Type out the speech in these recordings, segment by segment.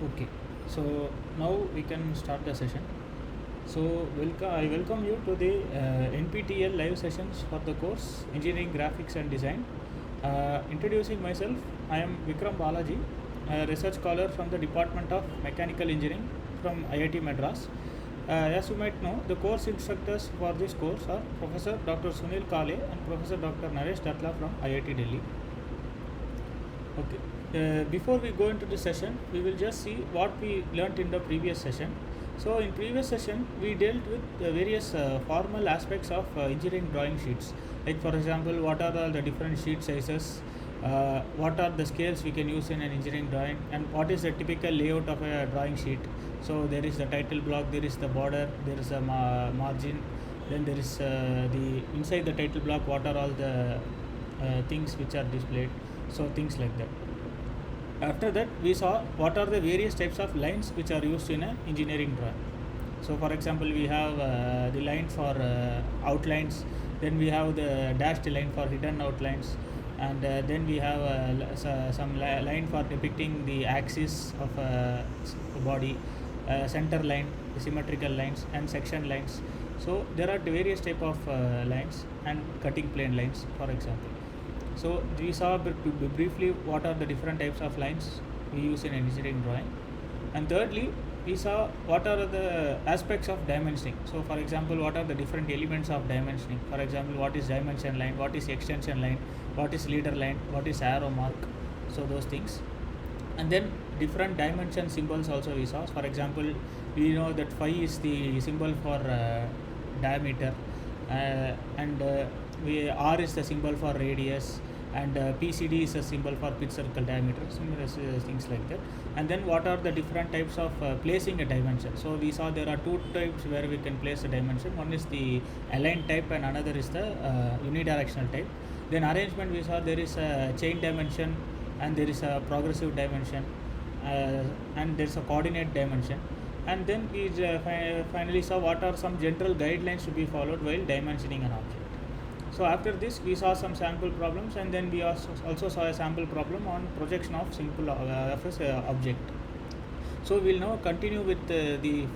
Okay, so now we can start the session. So I welcome you to the NPTEL live sessions for the course Engineering Graphics and Design. Introducing myself, I am Vikram Balaji, a research scholar from the Department of Mechanical Engineering from IIT Madras. As you might know, the course instructors for this course are Professor Dr. Sunil Kale and Professor Dr. Naresh Datla from IIT Delhi. Okay. Before we go into the session, we will just see what we learnt in the previous session. So in previous session, we dealt with various formal aspects of engineering drawing sheets. Like for example, what are all the different sheet sizes, what are the scales we can use in an engineering drawing, and what is the typical layout of a drawing sheet. So there is the title block, there is the border, there is a margin, then there is the inside the title block, what are all the things which are displayed. So things like that. After that, we saw what are the various types of lines which are used in an engineering drawing. So for example, we have the line for outlines, then we have the dashed line for hidden outlines, and then we have some line for depicting the axis of a body, center line, symmetrical lines, and section lines. So there are various type of lines and cutting plane lines, for example. So we saw briefly what are the different types of lines we use in engineering drawing. And thirdly, we saw what are the aspects of dimensioning. So for example, what are the different elements of dimensioning. For example, what is dimension line, what is extension line, what is leader line, what is arrow mark. So those things. And then different dimension symbols also we saw. For example, we know that phi is the symbol for diameter, and R is the symbol for radius, and PCD is a symbol for pitch circle diameter, similar things like that. And then what are the different types of placing a dimension. So we saw there are two types where we can place a dimension. One is the aligned type and another is the unidirectional type. Then arrangement, we saw there is a chain dimension and there is a progressive dimension, and there is a coordinate dimension. And then we finally saw what are some general guidelines to be followed while dimensioning an object. So after this, we saw some sample problems, and then we also saw a sample problem on projection of simple object. So we will now continue with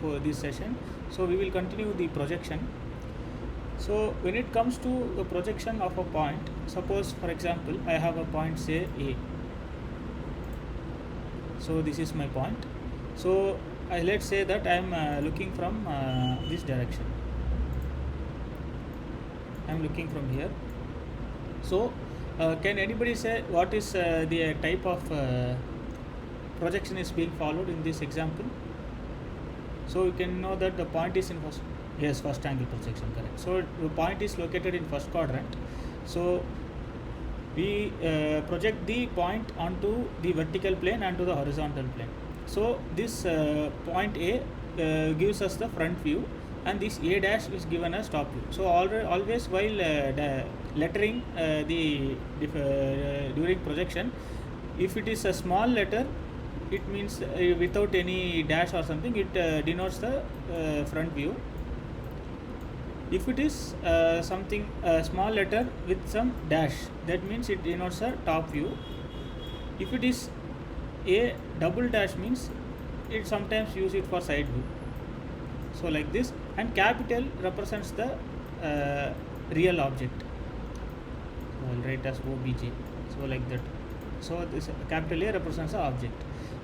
for this session. So we will continue the projection. So when it comes to the projection of a point, suppose for example I have a point, say A. So this is my point. So let's say that I am looking from this direction. I am looking from here. So can anybody say what is the type of projection is being followed in this example? So you can know that the point is in first angle projection, correct. So the point is located in first quadrant. So we project the point onto the vertical plane and to the horizontal plane. So this point A gives us the front view, and this A dash is given as top view. So always while lettering during projection, if it is a small letter, it means without any dash or something, it denotes the front view. If it is something small letter with some dash, that means it denotes a top view. If it is A double dash, means it sometimes use it for side view. So like this, and capital represents the real object. So I'll write as OBJ. So like that. So this capital A represents the object.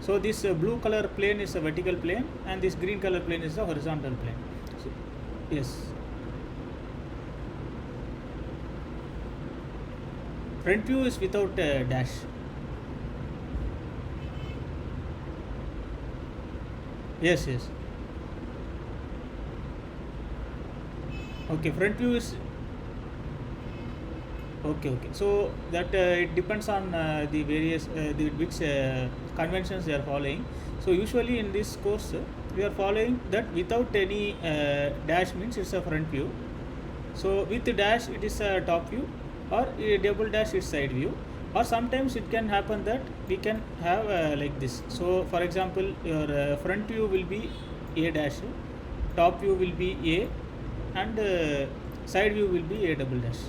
So this blue color plane is a vertical plane, and this green color plane is a horizontal plane. So, yes. Front view is without dash. Yes. Okay, front view is okay. So that it depends on the various which conventions they are following. So usually in this course we are following that without any dash means it's a front view. So with the dash it is a top view, or a double dash is side view, or sometimes it can happen that we can have like this. So for example, your front view will be A dash, top view will be A, and side view will be A double dash.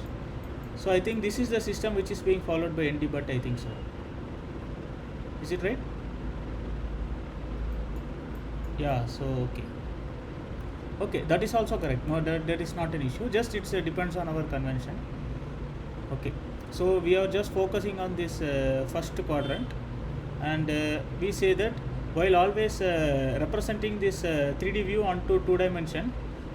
So I think this is the system which is being followed by ND, but I think so. Is it right? Yeah, so okay, that is also correct. No, that is not an issue, just it's depends on our convention. Okay, so we are just focusing on this first quadrant, and we say that while always representing this 3D view onto 2 dimension,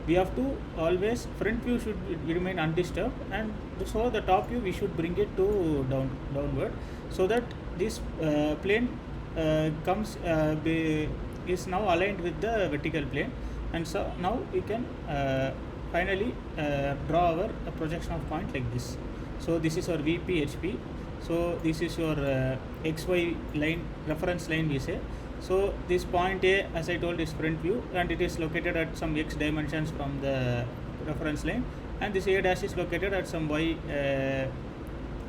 we have to always front view should remain undisturbed, and so the top view we should bring it to downward, so that this plane comes is now aligned with the vertical plane, and so now we can finally draw our projection of point like this. So this is our VP HP. So this is your XY line, reference line we say. So this point A, as I told, is front view, and it is located at some X dimensions from the reference line, and this A dash is located at some Y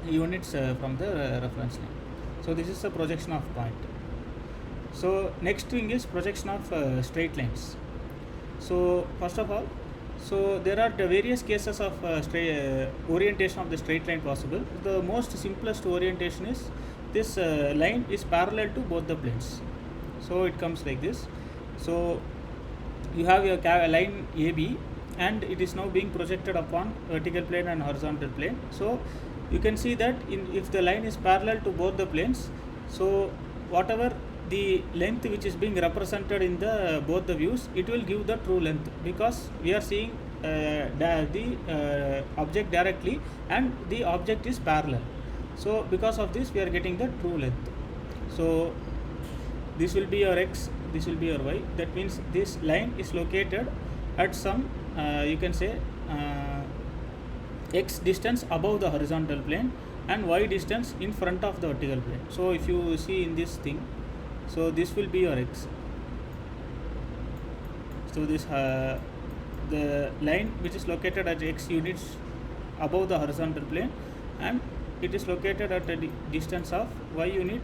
units from the reference line. So this is the projection of point. So next thing is projection of straight lines. So first of all, so there are the various cases of orientation of the straight line possible. The most simplest orientation is this line is parallel to both the planes. So it comes like this. So you have your line AB, and it is now being projected upon vertical plane and horizontal plane. So you can see that if the line is parallel to both the planes, so whatever the length which is being represented in the both the views, it will give the true length, because we are seeing the object directly and the object is parallel. So because of this we are getting the true length. So this will be your X, this will be your Y. That means this line is located at some you can say X distance above the horizontal plane and Y distance in front of the vertical plane. So if you see in this thing, so this will be your X. So this the line which is located at X units above the horizontal plane, and it is located at a distance of Y unit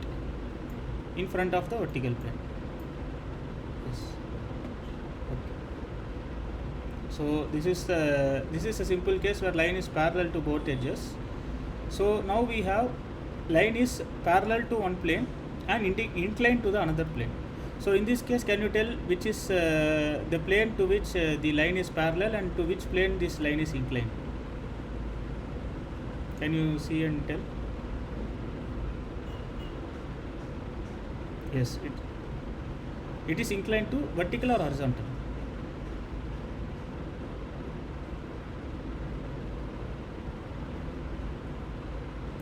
in front of the vertical plane. Yes. Okay. So this is a simple case where line is parallel to both edges. So now we have line is parallel to one plane and inclined to the another plane. So in this case, can you tell which is the plane to which the line is parallel and to which plane this line is inclined? Can you see and tell? Yes, it is inclined to vertical or horizontal?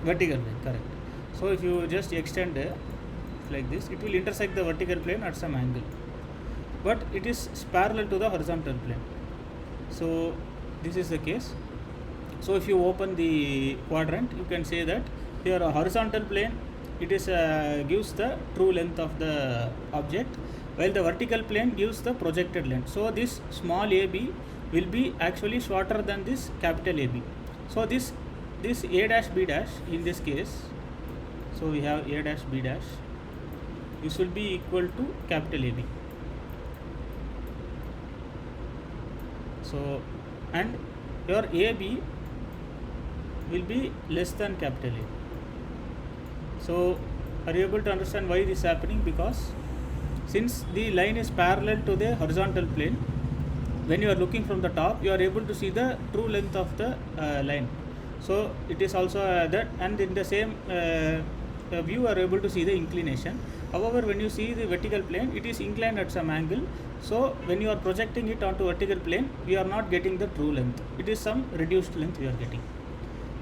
Vertical plane, correct. So if you just extend like this, it will intersect the vertical plane at some angle, but it is parallel to the horizontal plane. So this is the case. So if you open the quadrant, you can say that here a horizontal plane, it is gives the true length of the object, while the vertical plane gives the projected length. So this small AB will be actually shorter than this capital AB. So this A dash B dash in this case, so we have A dash B dash, this will be equal to capital AB. So and your AB will be less than capital A. So are you able to understand why this is happening? Because since the line is parallel to the horizontal plane, when you are looking from the top, you are able to see the true length of the line. So it is also that, and in the same view you are able to see the inclination. However, when you see the vertical plane, it is inclined at some angle. So when you are projecting it onto vertical plane, we are not getting the true length. It is some reduced length we are getting.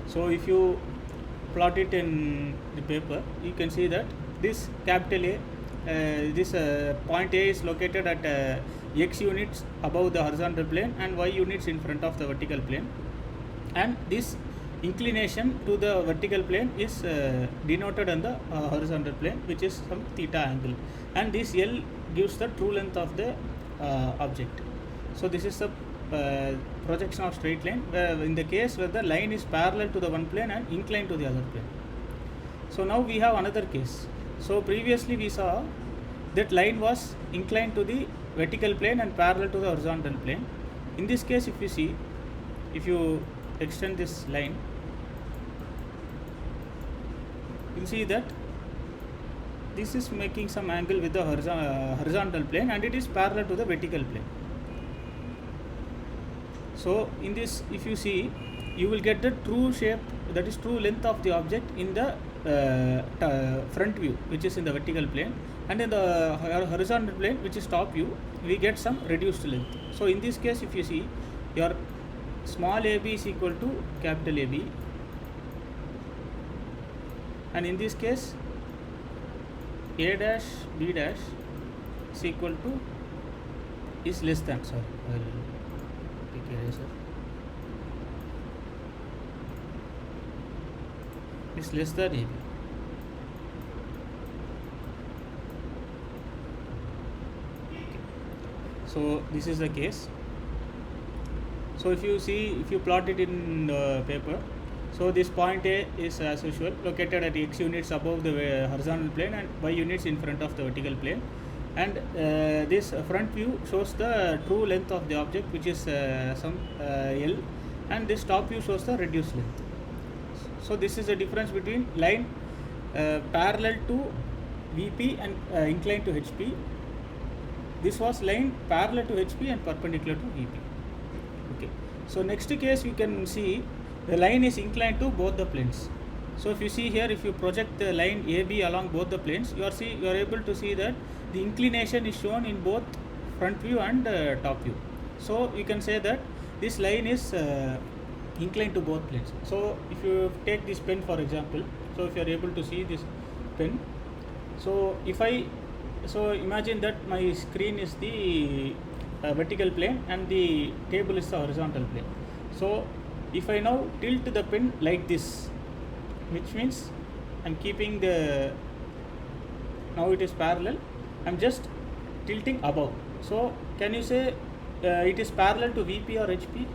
So if you plot it in the paper, you can see that this capital A, this point A is located at X units above the horizontal plane and Y units in front of the vertical plane, and this inclination to the vertical plane is denoted on the horizontal plane, which is some theta angle, and this L gives the true length of the object. So this is the projection of straight line, where in the case where the line is parallel to the one plane and inclined to the other plane. So now we have another case. So previously we saw that line was inclined to the vertical plane and parallel to the horizontal plane. In this case, if you see, if you extend this line, you will see that this is making some angle with the horizontal plane, and it is parallel to the vertical plane. So in this, if you see, you will get the true shape, that is true length of the object in the front view, which is in the vertical plane, and in the horizontal plane, which is top view, we get some reduced length. So in this case, if you see, your small AB is equal to capital AB, and in this case A dash B dash is equal to, is less than, sorry, I will take eraser, is less than AB. So this is the case. So if you see, if you plot it in the paper, so this point A is as usual located at x units above the horizontal plane and y units in front of the vertical plane, and this front view shows the true length of the object, which is some L, and this top view shows the reduced length. So this is the difference between line parallel to VP and inclined to HP. This was line parallel to HP and perpendicular to VP. Okay. So next case, we can see the line is inclined to both the planes. So if you see here, if you project the line AB along both the planes, you are able to see that the inclination is shown in both front view and top view. So you can say that this line is inclined to both planes. So if you take this pen for example, so if you are able to see this pen, so so imagine that my screen is the vertical plane and the table is the horizontal plane. So if I now tilt the pen like this, which means I'm keeping the, now it is parallel, I'm just tilting above. So can you say it is parallel to VP or HP?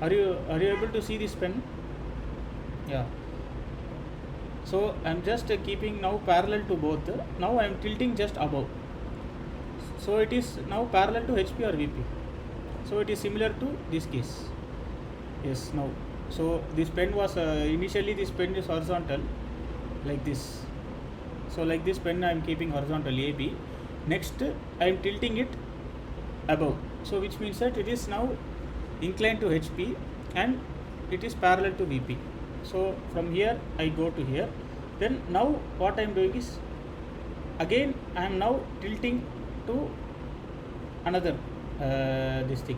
Are you able to see this pen? Yeah. So I'm just keeping now parallel to both. Now I'm tilting just above. So it is now parallel to HP or VP. So it is similar to this case. Yes. Now, so this pen was initially, this pen is horizontal like this. So like this pen I am keeping horizontal AB. Next I am tilting it above. So which means that it is now inclined to HP and it is parallel to VP. So from here I go to here. Then now what I am doing is, again I am now tilting to another this thing.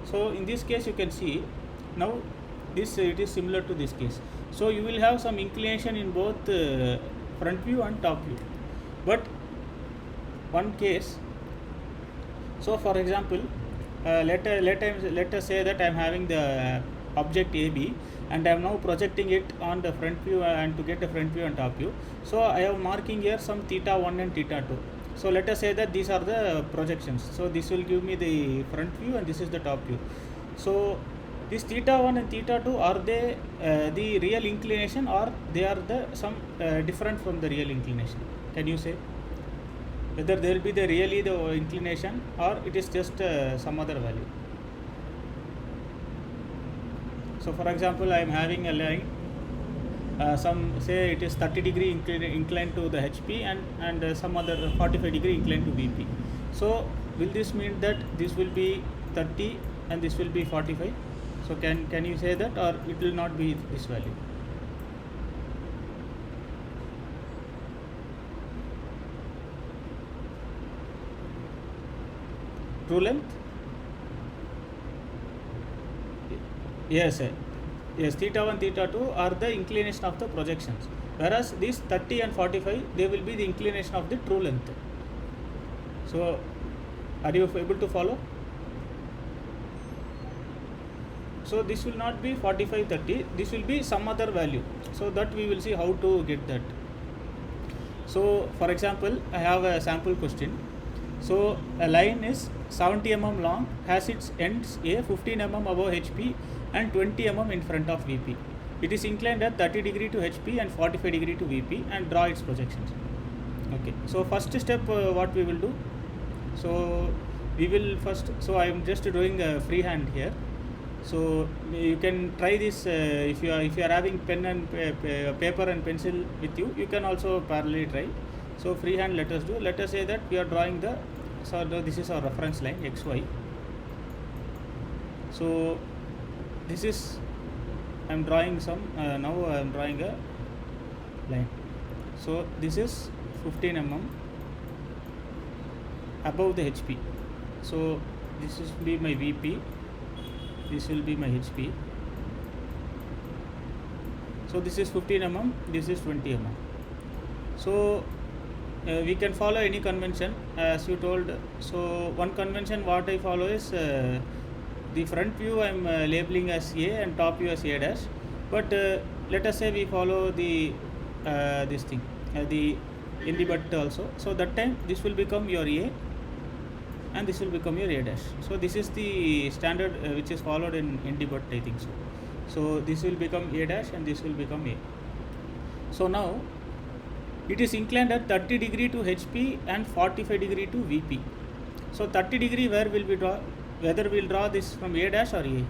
So in this case you can see now this it is similar to this case. So you will have some inclination in both front view and top view. But one case, so for example, let us say that I am having the object AB and I am now projecting it on the front view and to get a front view and top view. So I am marking here some theta 1 and theta 2. So let us say that these are the projections. So this will give me the front view and this is the top view. So this theta 1 and theta 2, are they the real inclination, or they are the some different from the real inclination? Can you say whether there will be the really the inclination or it is just some other value? So for example, I am having a line, some say it is 30 degree inclined to the HP and some other 45 degree inclined to VP. So will this mean that this will be 30 and this will be 45? So can you say that, or it will not be this value? True length? Yes, yes, theta 1, theta 2 are the inclination of the projections, whereas these 30 and 45, they will be the inclination of the true length. So are you able to follow? So this will not be 45, 30, this will be some other value. So that we will see how to get that. So for example, I have a sample question. So a line is 70 mm long, has its ends A 15 mm above HP and 20 mm in front of VP. It is inclined at 30 degree to HP and 45 degree to VP, and draw its projections. Okay, so first step what we will do? So we will first, so I am just doing a freehand here. So you can try this if you are having pen and paper and pencil with you. You can also parallelly try. So freehand, let us do. Let us say that we are drawing the. So this is our reference line XY. So this is I am drawing some. Now I am drawing a line. So this is 15 mm above the HP. So this will be my VP. This will be my HP. So this is 15 mm. This is 20 mm. So we can follow any convention as you told. So one convention what I follow is the front view I am labeling as A and top view as A dash. But let us say we follow the this thing the in the butt also. So that time this will become your A and this will become your A dash. So this is the standard which is followed in the butt, I think so. So this will become A dash and this will become A. So now it is inclined at 30 degree to HP and 45 degree to VP. So 30 degree where will we draw? Whether we will draw this from A dash or A?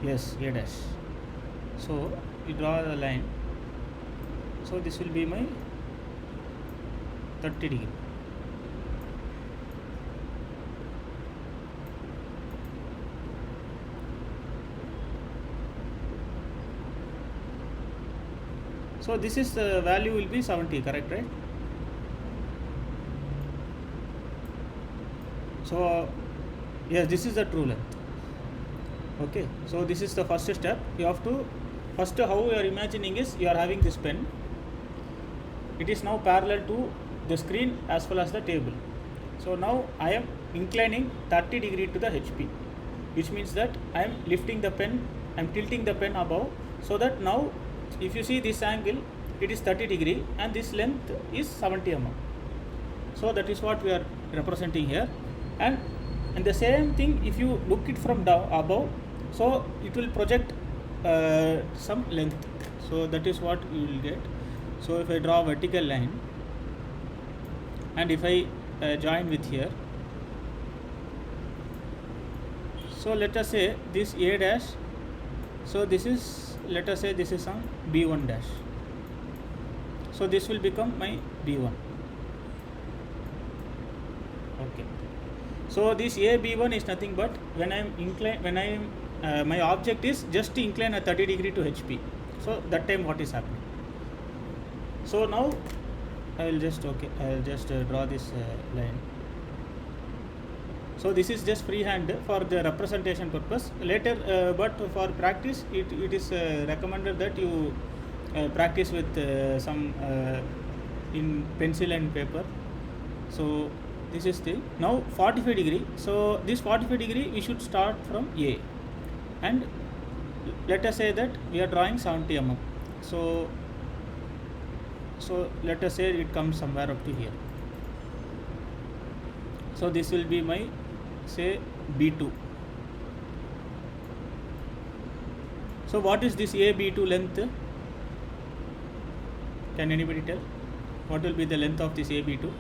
Yes, A dash. So we draw the line. So this will be my 30 degree. So this is the value will be 70, correct, right? So yes, this is the true length. Okay, so this is the first step. You have to first how you are imagining is you are having this pen. It is now parallel to the screen as well as the table. So now I am inclining 30 degree to the HP, which means that I am lifting the pen, I am tilting the pen above, so that now if you see this angle, it is 30 degree and this length is 70 mm. So that is what we are representing here. And the same thing, if you look it from down above, so it will project some length. So that is what you will get. So if I draw a vertical line and if I join with here, so let us say this A dash, so this is, let us say this is some B1 dash. So this will become my B1. Okay. So this A B1 is nothing but when I am inclined, when I am my object is just to incline at 30 degree to HP. So that time what is happening? So now I will just draw this line. So this is just freehand for the representation purpose. Later, but for practice, it is recommended that you practice with some in pencil and paper. So this is the now 45 degree. So this 45 degree we should start from A, and let us say that we are drawing 70 mm. So let us say it comes somewhere up to here. So this will be my, say, B2. So what is this A B2 length? Can anybody tell? What will be the length of this A B2?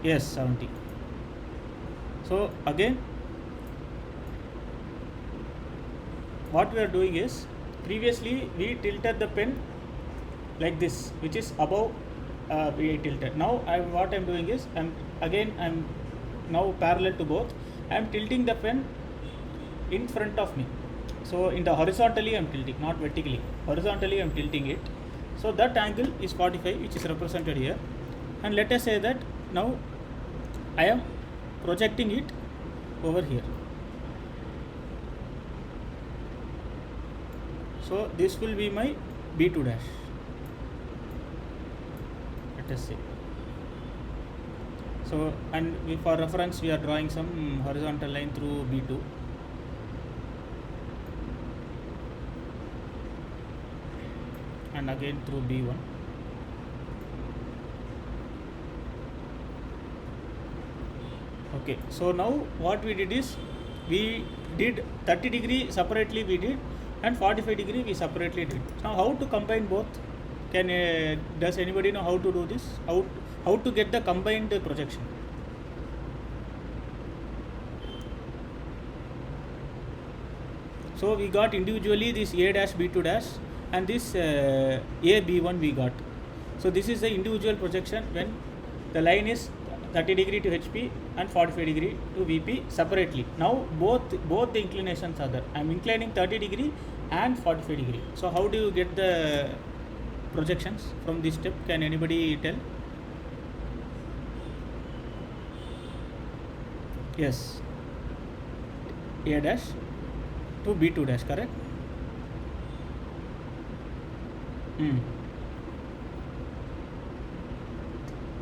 Yes, 70. So again, what we are doing is, previously we tilted the pen like this, which is above we tilted. Now what I am doing is, I am now parallel to both. I am tilting the pen in front of me. So in the horizontally I am tilting, not vertically. Horizontally I am tilting it. So that angle is 45, which is represented here. And let us say that now I am projecting it over here. So this will be my B2 dash. Let us say. So and for reference we are drawing some horizontal line through B2. And again through B1. Okay, so now what we did is, we did 30 degree separately we did, and 45 degree we separately did. Now how to combine both? Does anybody know how to do this? How to get the combined projection? So we got individually this A dash B2 dash and this A B1 we got. So this is the individual projection when the line is 30 degree to HP and 45 degree to VP separately. Now both the inclinations are there. I am inclining 30 degree and 45 degree. So how do you get the projections from this step? Can anybody tell? Yes, A dash to B2 dash, correct?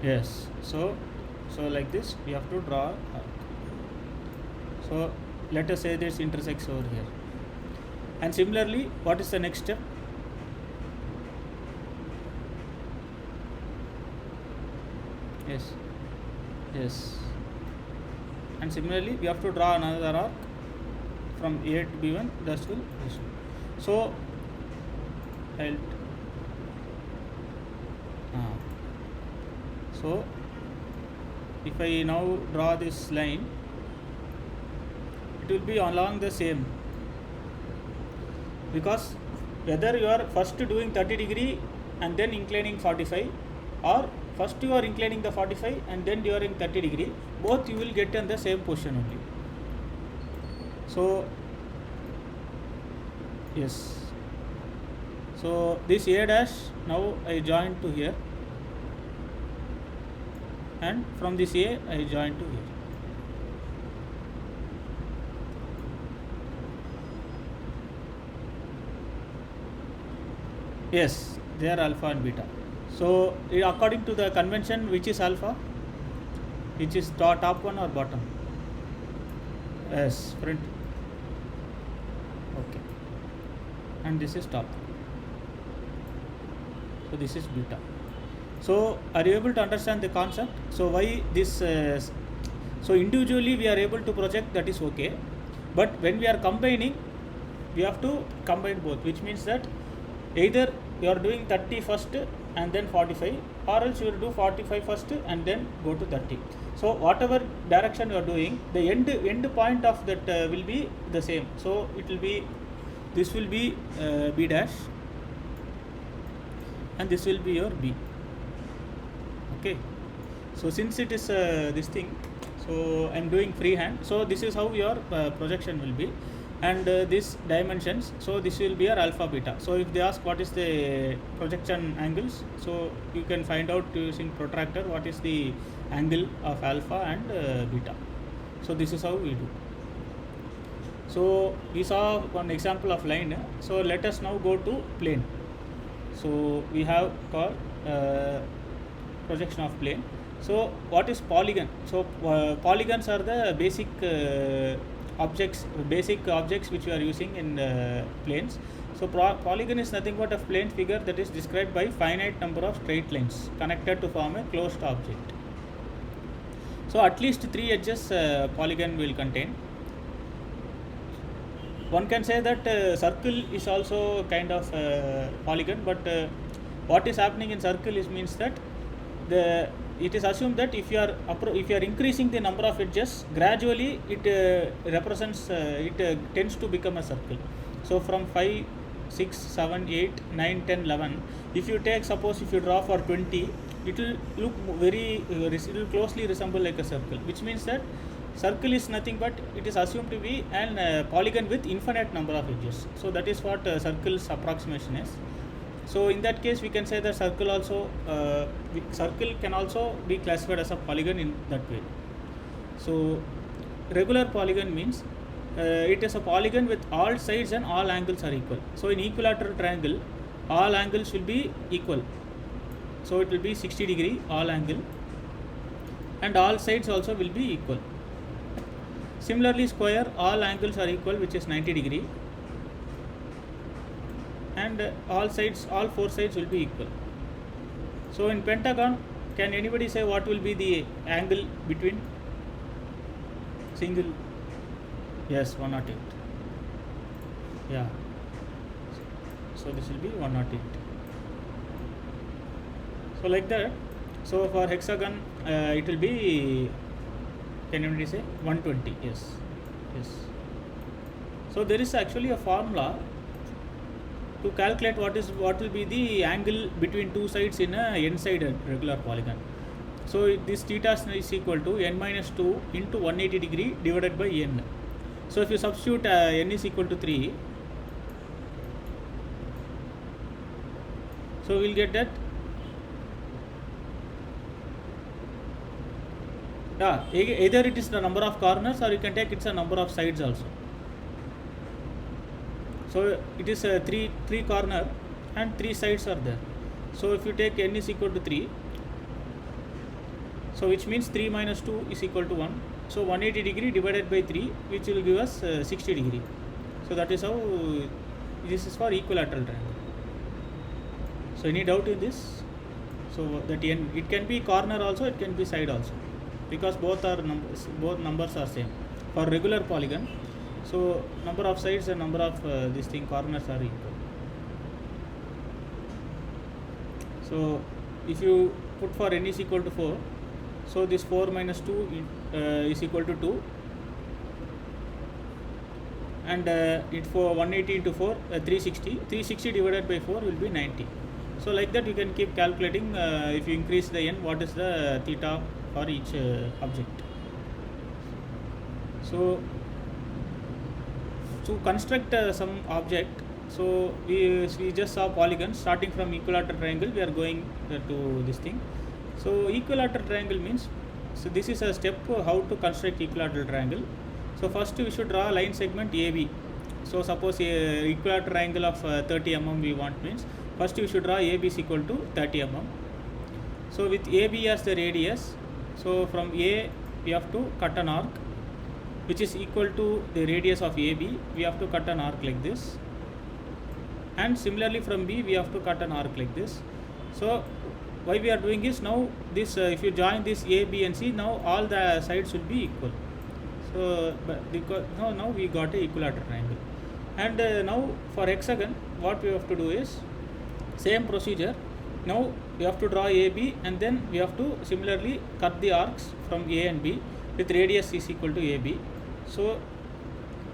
Yes, so like this we have to draw. So let us say this intersects over here, and similarly what is the next step? Yes, and similarly we have to draw another arc from A to B1, thus will this one. So so if I now draw this line, it will be along the same, because whether you are first doing 30 degree and then inclining 45, or first you are inclining the 45 and then during 30 degree, both you will get in the same position only. So yes, so this A dash now I join to here, and from this A I join to here. Yes, they are alpha and beta. So according to the convention, which is alpha? Which is top one or bottom? Yes, front. Okay, and this is top. So this is beta. So are you able to understand the concept? So why this? So individually we are able to project, that is okay, but when we are combining, we have to combine both, which means that either you are doing 30 first and then 45, or else you will do 45 first and then go to 30. So whatever direction you are doing, the end point of that will be the same. So it will be, this will be B dash, and this will be your B. Okay, so since it is this thing, so I am doing freehand. So this is how your projection will be, and this dimensions, so this will be your alpha beta. So if they ask what is the projection angles, so you can find out using protractor what is the angle of alpha and beta. So this is how we do. So we saw one example of line. So let us now go to plane. So we have called projection of plane. So what is polygon? So polygons are the basic objects which we are using in planes. So polygon is nothing but a plane figure that is described by finite number of straight lines connected to form a closed object. So at least 3 edges polygon will contain. One can say that circle is also kind of polygon, but what is happening in circle is means that it is assumed that if you are increasing the number of edges, gradually it represents it tends to become a circle. So from 5, 6, 7, 8, 9, 10, 11, if you take, suppose if you draw for 20, it will look very it will closely resemble like a circle, which means that circle is nothing but it is assumed to be an polygon with infinite number of edges. So that is what circle's approximation is. So in that case we can say that circle can also be classified as a polygon in that way. So regular polygon means it is a polygon with all sides and all angles are equal. So in equilateral triangle, all angles will be equal. So it will be 60 degree all angle, and all sides also will be equal. Similarly square, all angles are equal, which is 90 degree, and all 4 sides will be equal. So in pentagon, can anybody say what will be the angle between single? Yes, 108. Yeah, so this will be 108. So like that. So for hexagon, it will be, can you say 120? Yes, yes. So there is actually a formula to calculate what will be the angle between two sides in a n-sided regular polygon. So this theta is equal to n minus 2 into 180 degree divided by n. So if you substitute n is equal to 3, so we'll get that. Either it is the number of corners, or you can take it's a number of sides also. So it is three corner and 3 sides are there. So if you take n is equal to 3, so which means 3 minus 2 is equal to 1. So 180 degree divided by 3, which will give us 60 degree. So that is how this is for equilateral triangle. So any doubt in this? So that n, it can be corner also, it can be side also, because both numbers are same for regular polygon. So number of sides and number of this thing corners are equal. So if you put for n is equal to 4, so this 4 minus 2 is equal to 2, and it for 180 into 4 360 divided by 4 will be 90. So like that you can keep calculating. If you increase the n, what is the theta for each object. So to construct some object, so we just saw polygons. Starting from equilateral triangle, we are going to this thing. So equilateral triangle means, so this is a step how to construct equilateral triangle. So first we should draw a line segment AB. So suppose a equilateral triangle of 30 mm we want, means first we should draw AB is equal to 30 mm. So with AB as the radius, so from A we have to cut an arc which is equal to the radius of AB. We have to cut an arc like this, and similarly from B we have to cut an arc like this. So why we are doing is, now this if you join this A, B and C, now all the sides will be equal. So because now we got a equilateral triangle. And now for hexagon, what we have to do is same procedure. Now we have to draw AB, and then we have to similarly cut the arcs from A and B with radius is equal to AB. So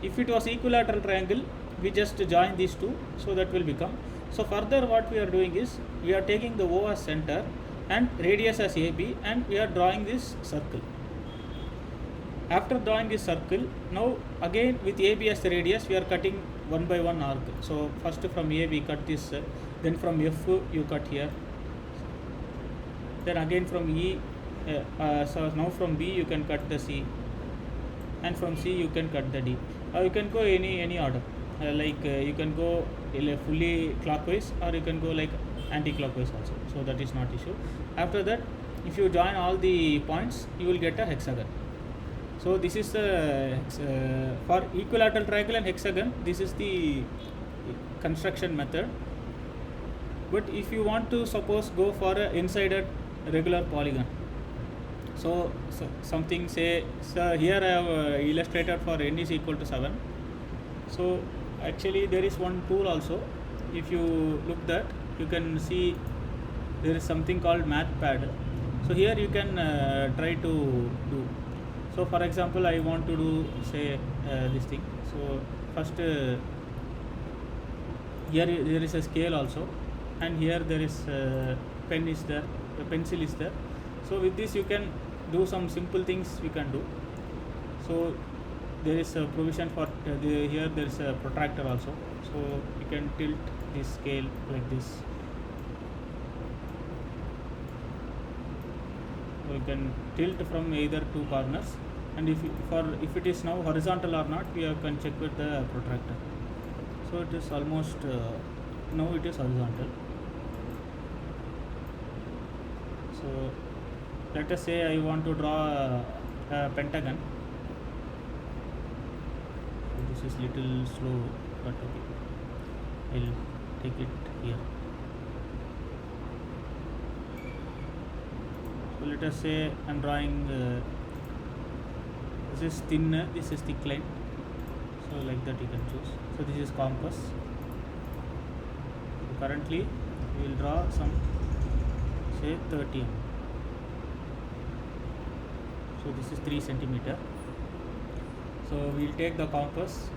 if it was equilateral triangle, we just join these two, so that will become. So further what we are doing is, we are taking the O as center and radius as AB, and we are drawing this circle. After drawing this circle, now again with AB as the radius, we are cutting one by one arc. So first from A we cut this, then from F you cut here, then again from E, so now from B you can cut the C, and from C you can cut the D. You can go any order, you can go fully clockwise, or you can go like anti-clockwise also, so that is not issue. After that, if you join all the points, you will get a hexagon. So this is the for equilateral triangle and hexagon, this is the construction method. But if you want to suppose go for a n-sided regular polygon, so something say, so here I have illustrated for n is equal to 7. So actually there is one tool also. If you look that, you can see there is something called MathPad. So here you can try to do. So for example, I want to do say this thing. So first here there is a scale also, and here there is pen is there, the pencil is there. So with this you can do some simple things we can do. So there is a provision for here there is a protractor also, so you can tilt this scale like this. So you can tilt from either two corners, and if it is now horizontal or not, we can check with the protractor. So it is almost now it is horizontal. So let us say I want to draw a pentagon. This is little slow, but okay, I'll take it here. So let us say I'm drawing this is thin, this is thick line, so like that you can choose. So this is compass. So currently we will draw some say 30 mm. So this is 3 centimeter. So we'll take the compass,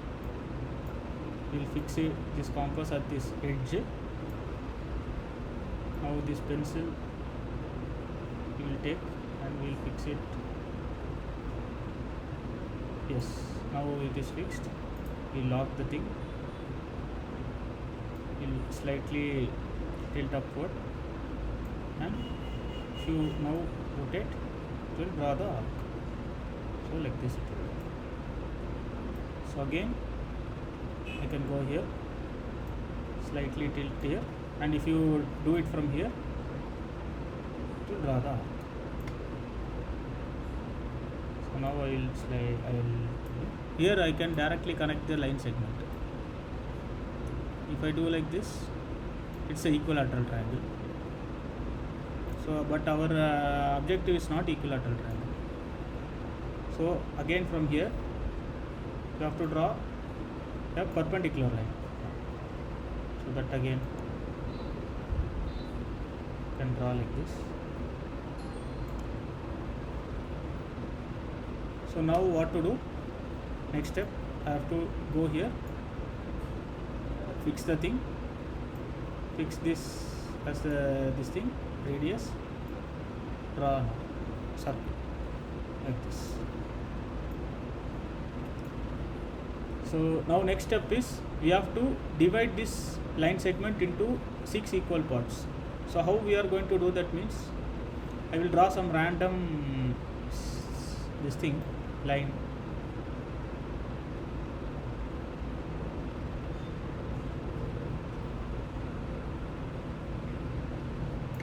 we'll fix it, this compass at this edge. Now this pencil we will take and we'll fix it. Yes, now it is fixed. We'll lock the thing, we'll slightly tilt upward, and if you now rotate, it will draw the arc. So like this it will. So again I can go here, slightly tilt here, and if you do it from here, it will draw the arc. So now I will slide, here I can directly connect the line segment. If I do like this, it's a equilateral triangle. So but our objective is not equilateral triangle. So again from here you have to draw a perpendicular line. So that again you can draw like this. So now what to do? Next step, I have to go here, fix the thing, fix this as this thing, radius, draw a circle like this. So now next step is we have to divide this line segment into 6 equal parts. So how we are going to do that means, I will draw some random this thing line.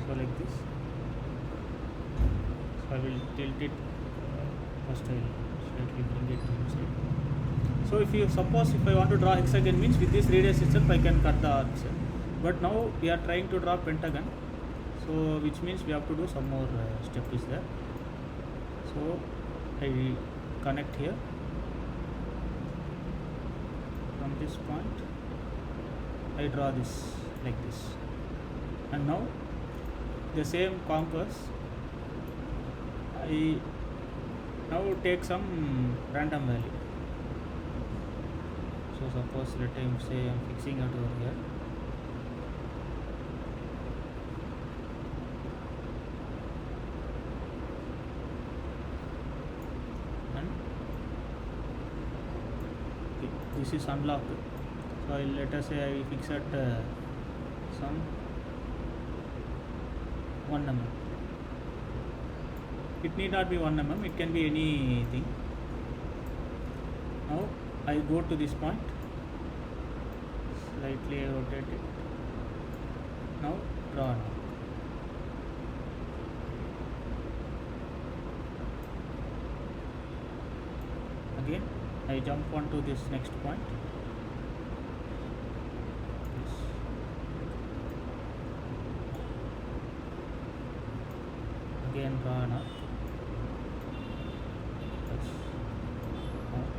So like this. So I will tilt it. First I will slightly bring it inside. So if you suppose if I want to draw hexagon means with this radius itself I can cut the arcs. But now we are trying to draw pentagon. So which means we have to do some more step is there. So I connect here from this point, I draw this like this, and now the same compass I now take some random value. So suppose let I say I am fixing it over here. This is unlocked, so let us say I fix at some 1 mm. It need not be 1 mm, it can be anything. Now I go to this point, slightly rotate it. Now draw an arc. Again I jump onto this next point. Yes. Again draw an arc. Yes. Arc.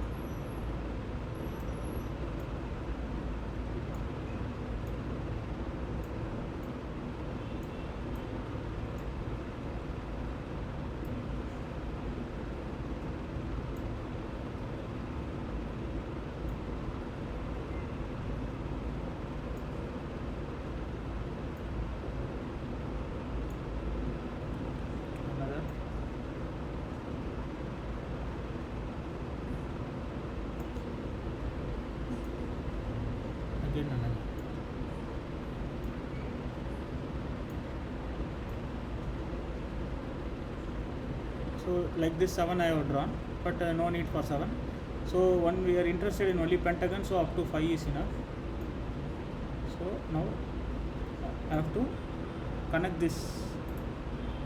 Again another. So like this 7 I have drawn, but no need for 7. So when we are interested in only pentagon, so up to 5 is enough. So now I have to connect these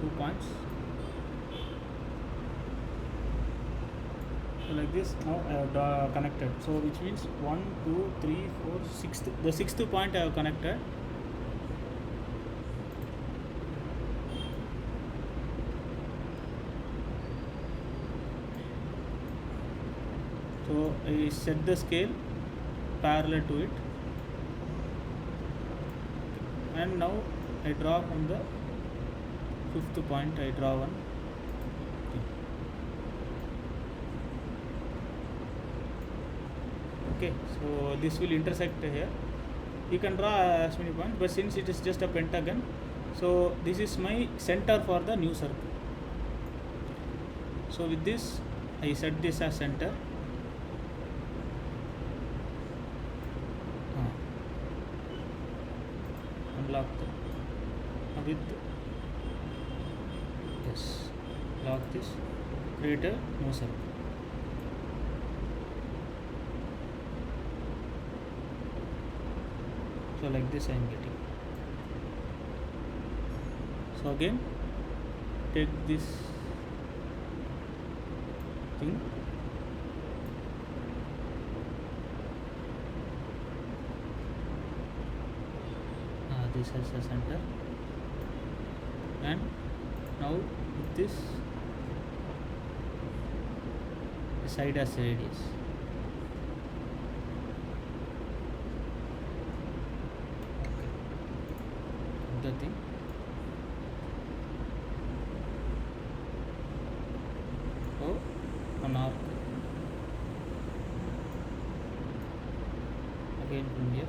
2 points. So like this now I have connected. So which means 1, 2, 3, 4, 6. The 6th point I have connected. So I set the scale parallel to it, and now I draw from the fifth point I draw one. Okay, so this will intersect here. You can draw as many points, but since it is just a pentagon, so this is my center for the new circle. So with this I set this as center. Unlock with yes, lock this, create a new circle. So like this I am getting. So again take this thing, this as a center, and now with this the side as a radius. The thing, so an arc again from here,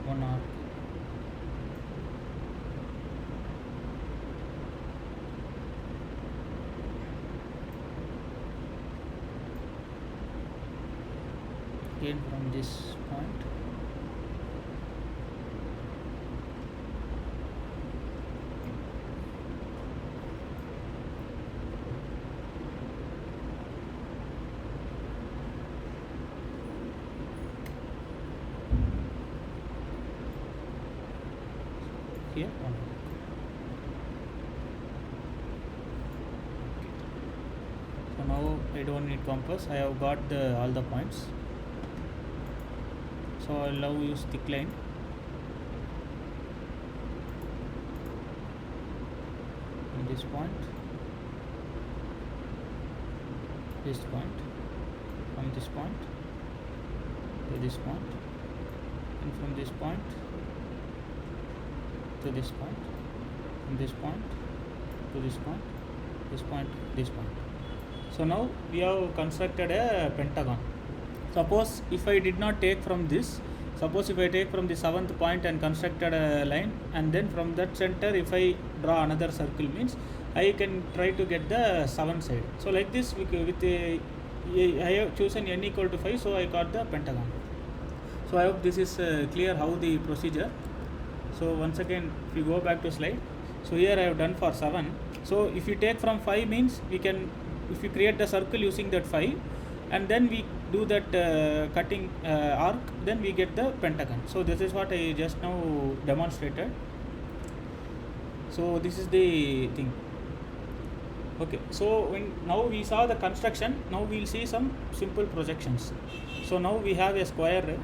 one arc, again from this point, here one. So now I don't need compass, I have got all the points. So I'll now use thick line. In this point, from this point to this point, and from this point to this point, from this point to this point, this point, this point. So now we have constructed a pentagon. Suppose if I did not take from this, suppose if I take from the 7th point and constructed a line, and then from that center if I draw another circle, means I can try to get the 7th side. So like this, with I have chosen n equal to 5, so I got the pentagon. So I hope this is clear how the procedure. So once again, if you go back to slide, so here I have done for 7. So if you take from 5 means we can, if you create the circle using that 5, and then we do that cutting arc, then we get the pentagon. So this is what I just now demonstrated. So this is the thing. Okay, so now we saw the construction, now we will see some simple projections. So now we have a square.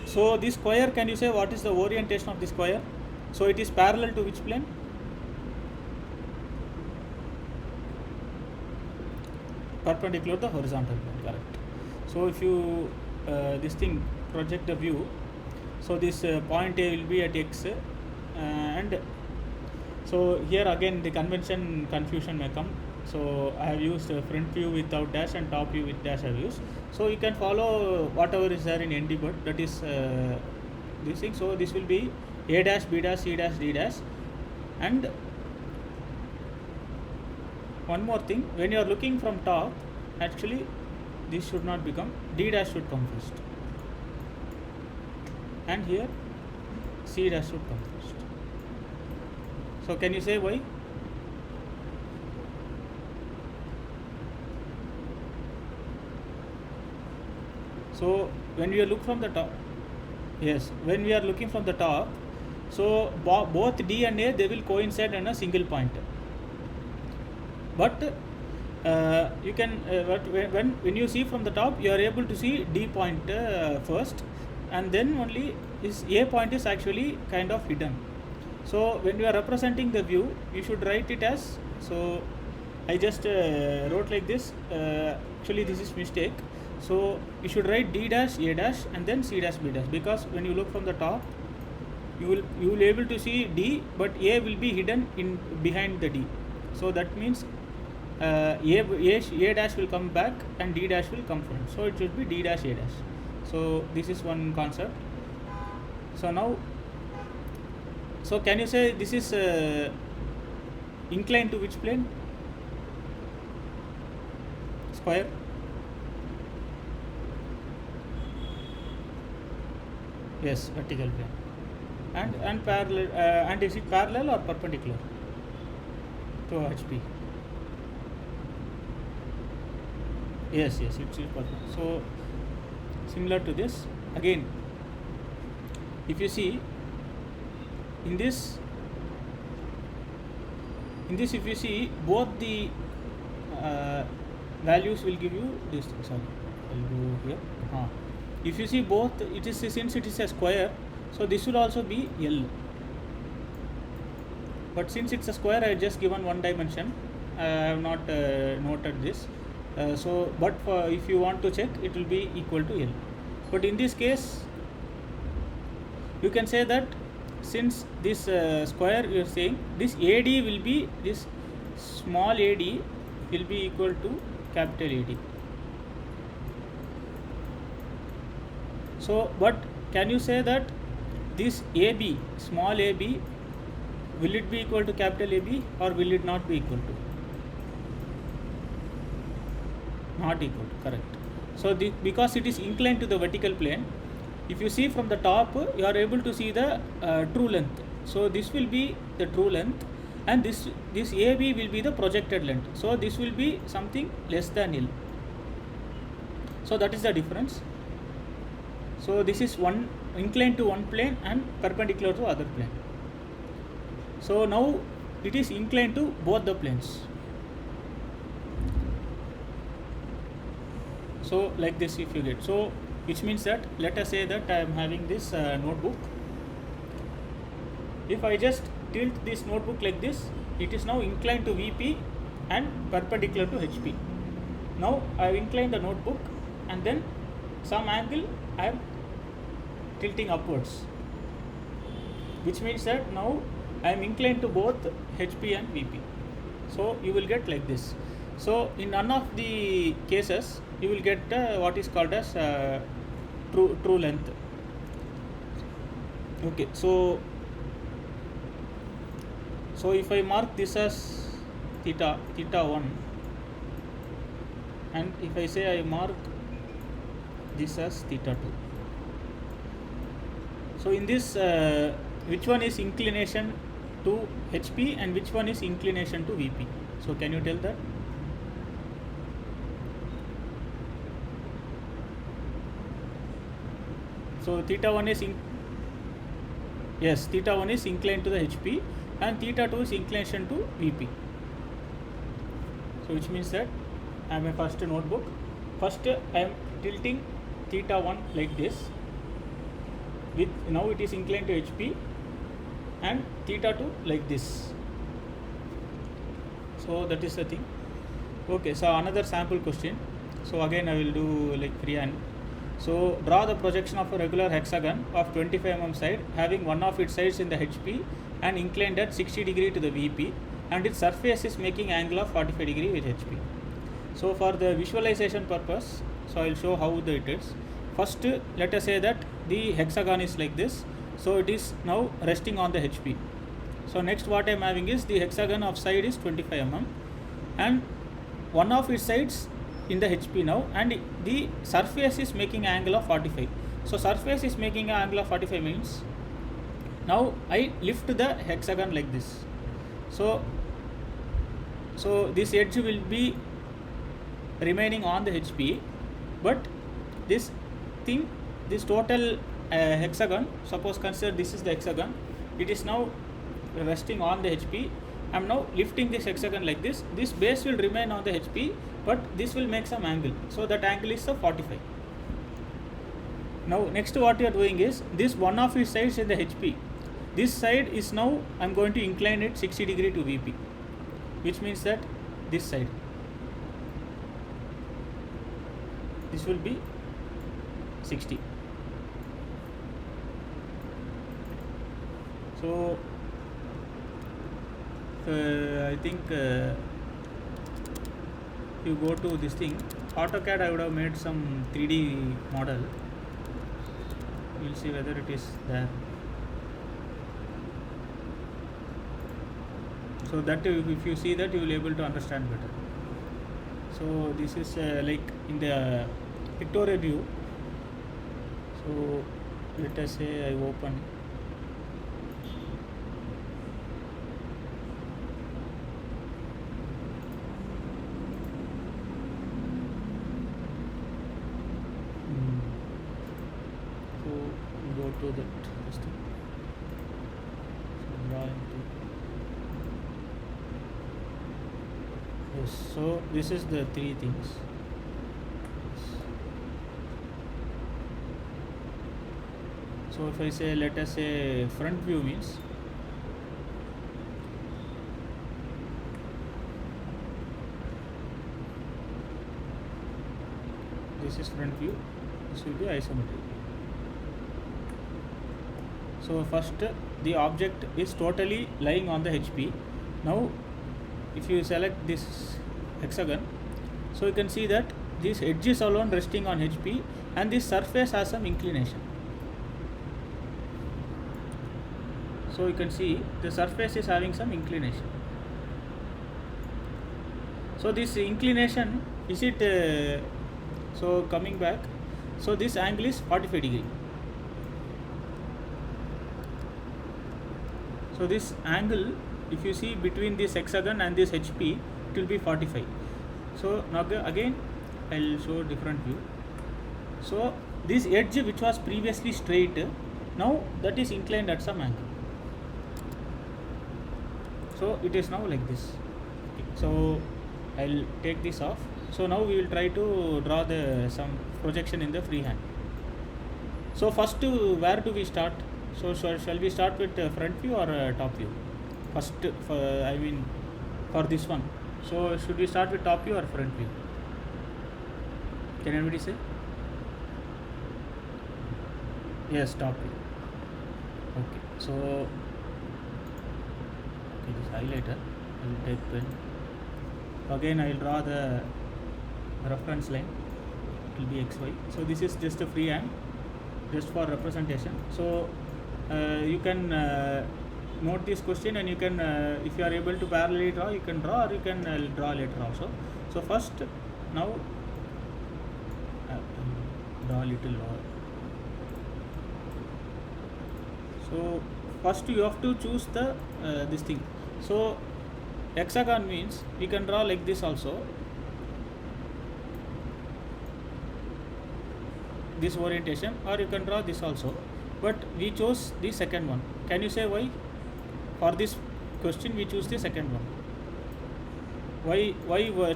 So this square, can you say what is the orientation of the square? So it is parallel to which plane? Perpendicular to the horizontal plane, correct. So if you this thing project the view, so this point A will be at x, and so here again the confusion may come. So I have used front view without dash and top view with dash I have used. So you can follow whatever is there in ND, but that is this thing. So this will be A dash, B dash, C dash, D dash. And one more thing, when you are looking from top, actually this should not become, D dash should come first, and here C dash should come first. So can you say why? So when we look from the top, yes, when we are looking from the top, so both D and A, they will coincide in a single point. But you can when you see from the top, you are able to see D point first, and then only this A point is actually kind of hidden. So when you are representing the view, you should write it as, so I just wrote like this, actually this is mistake. So you should write d dash a dash and then c dash b dash, because when you look from the top, you will able to see d, but a will be hidden in behind the d. So that means a dash will come back and d dash will come front. So it should be d dash a dash. So this is one concept. So now, so can you say this is inclined to which plane? Square. Yes, vertical plane. And parallel, and is it parallel or perpendicular to HP? Yes, it's perpendicular. So similar to this, again, if you see in this if you see both the values will give you this. Sorry, I'll go here. If you see both, it is, since it is a square, so this will also be L. But since it's a square, I have just given one dimension. I have not noted this. But if you want to check, it will be equal to L. But in this case, you can say that since this square, you are saying this AD will be, this small AD will be equal to capital AD. So, but can you say that this AB, small AB, will it be equal to capital AB or will it not be equal to? Not equal to, correct. So, because it is inclined to the vertical plane, if you see from the top, you are able to see the true length. So, this will be the true length, and this AB will be the projected length. So, this will be something less than L. So, that is the difference. So, this is one inclined to one plane and perpendicular to other plane. So, now it is inclined to both the planes. So, like this if you get. So, which means that, let us say that I am having this notebook. If I just tilt this notebook like this, it is now inclined to VP and perpendicular to HP. Now, I have inclined the notebook and then some angle I am tilting upwards, which means that now I am inclined to both HP and VP. So you will get like this. So in none of the cases you will get what is called as true length. Okay, so if I mark this as theta 1, and if I say I mark this as theta 2. So in this, which one is inclination to HP and which one is inclination to VP? So can you tell that? So theta 1 is theta 1 is inclined to the HP and theta 2 is inclination to VP. So which means that I have a first notebook. First I am tilting theta 1 like this. With now it is inclined to HP, and theta 2 like this. So that is the thing. Okay, so another sample question. So again I will do like freehand. So draw the projection of a regular hexagon of 25 mm side, having one of its sides in the HP and inclined at 60 degree to the VP, and its surface is making angle of 45 degree with HP. So for the visualization purpose, so I will show how it is. First, let us say that the hexagon is like this. So it is now resting on the HP. So next what I am having is the hexagon of side is 25 mm and one of its sides in the HP now, and the surface is making angle of 45. So surface is making an angle of 45 means now I lift the hexagon like this. So this edge will be remaining on the HP, but this thing, this total hexagon, suppose consider this is the hexagon, it is now resting on the HP. I am now lifting this hexagon like this. This base will remain on the HP, but this will make some angle. So that angle is 45. Now next what we are doing is, this one of its sides in the HP, this side is now I am going to incline it 60 degree to VP, which means that this side. this will be 60. So I think you go to this thing, AutoCAD. I would have made some 3D model. We'll see whether it is there. So that if you see that, you will be able to understand better. So this is like in the pictorial view. So let us say I open. So go to that this thing. So draw into. Yes, so this is the three things. So if I say, let us say front view means this is front view, this will be isometric. So first the object is totally lying on the HP. Now if you select this hexagon, so you can see that this edge is alone resting on HP and this surface has some inclination. So you can see the surface is having some inclination. So this inclination, is it so coming back, so this angle is 45 degree. So this angle, if you see between this hexagon and this HP, it will be 45. So now again I will show different view. So this edge which was previously straight, now that is inclined at some angle. So it is now like this. So I will take this off. So now we will try to draw some projection in the freehand. So first where do we start? So shall we start with front view or top view? First, for this one. So should we start with top view or front view? Can anybody say? Yes, top view. Okay. So this highlighter, I will take pen. Again I will draw the reference line. It will be XY. So this is just a freehand, just for representation. So you can note this question, and you can if you are able to parallelly draw, you can draw, or you can draw later also. So first now draw a little lower. So first you have to choose the this thing. So hexagon means we can draw like this also, this orientation, or you can draw this also, but we chose the second one. Can you say why? For this question we choose the second one. Why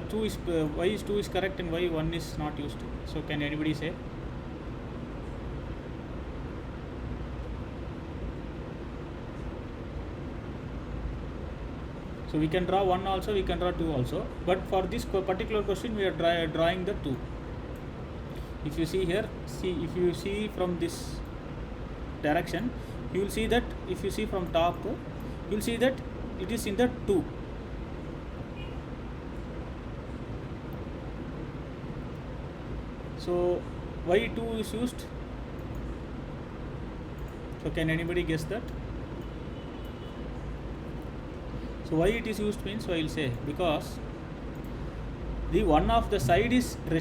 2 is correct and why 1 is not used? So can anybody say? So we can draw 1 also, we can draw 2 also, but for this particular question we are drawing the 2. If you see here, if you see from this direction, you will see that if you see from top, you will see that it is in the 2. So why 2 is used? So can anybody guess that? So why it is used means, I will say, because the one of the side is in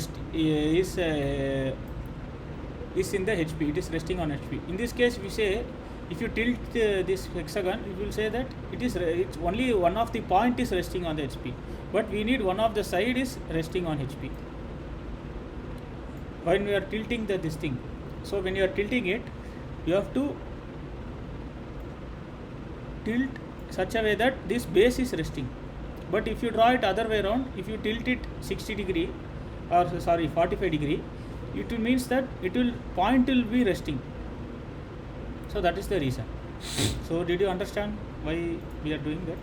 the HP, it is resting on HP. In this case we say, if you tilt this hexagon, you will say that it's only one of the point is resting on the HP, but we need one of the side is resting on HP when we are tilting this thing. So when you are tilting it, you have to tilt such a way that this base is resting. But if you draw it other way around, if you tilt it 60 degree, or sorry 45 degree, it will means that point will be resting. So that is the reason. So did you understand why we are doing that?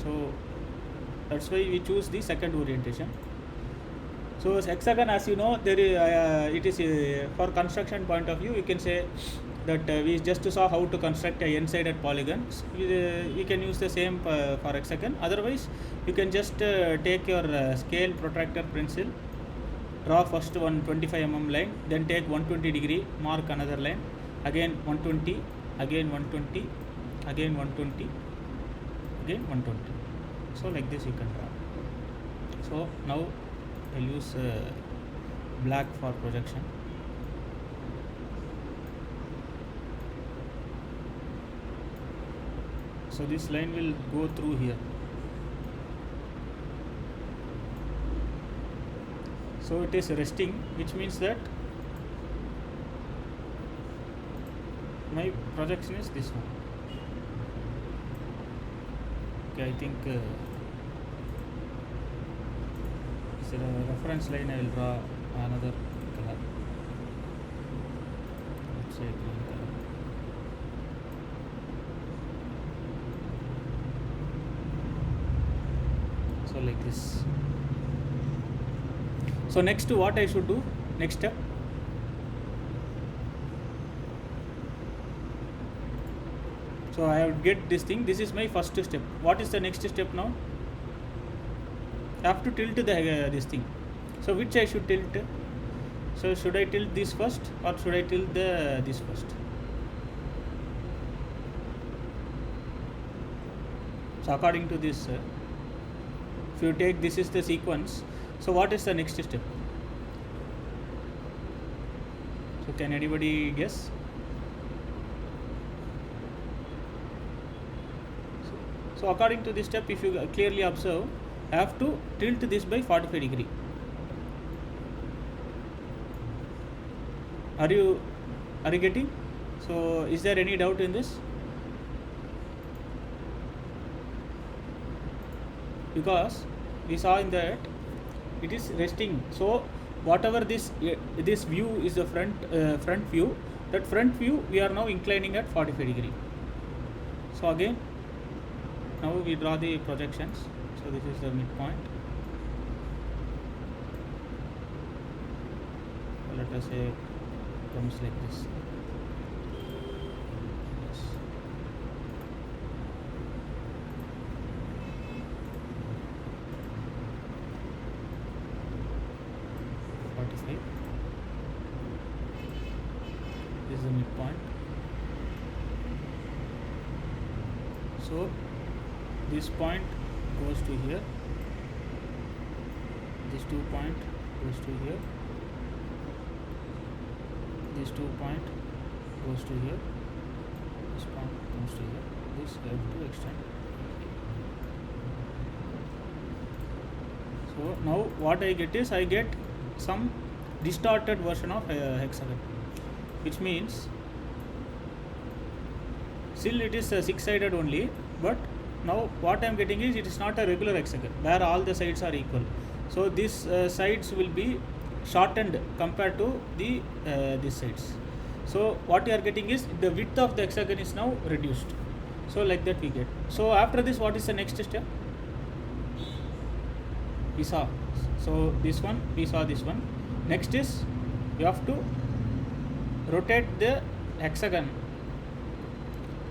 So That's why we choose the second orientation. So hexagon, as you know, there is, it is for construction point of view, you can say that we just saw how to construct a n-sided polygon. We can use the same for hexagon. Otherwise, you can just take your scale protractor pencil, draw first one 25 mm line, then take 120 degree, mark another line, again 120, again 120, again 120, again 120. So like this you can draw. So now I'll use black for projection. So this line will go through here. So it is resting, which means that my projection is this one. Okay, I think it's a reference line. I will draw another color. Let's say green color. So like this. So next, what I should do? Next step. So I have get this thing. This is my first step. What is the next step now? I have to tilt the this thing. So which I should tilt? So should I tilt this first or should I tilt this first? So according to this, if you take this is the sequence. So what is the next step? So can anybody guess? So according to this step, if you clearly observe, I have to tilt this by 45 degree. Are you getting? So is there any doubt in this? Because we saw in that it is resting. So whatever this view is the front view. That front view we are now inclining at 45 degree. So again, now we draw the projections. So this is the midpoint. Let us say comes like this. Yes. This is the midpoint. So this point goes to here. This 2 point goes to here. This 2 point goes to here. This point comes to here. This we have to extend. So now what I get is I get some distorted version of hexagon, which means still it is 6-sided only, but now what I am getting is it is not a regular hexagon where all the sides are equal. So these sides will be shortened compared to the these sides. So what you are getting is the width of the hexagon is now reduced. So like that we get. So after this, what is the next step? We saw. So this one, we saw this one. Next is you have to rotate the hexagon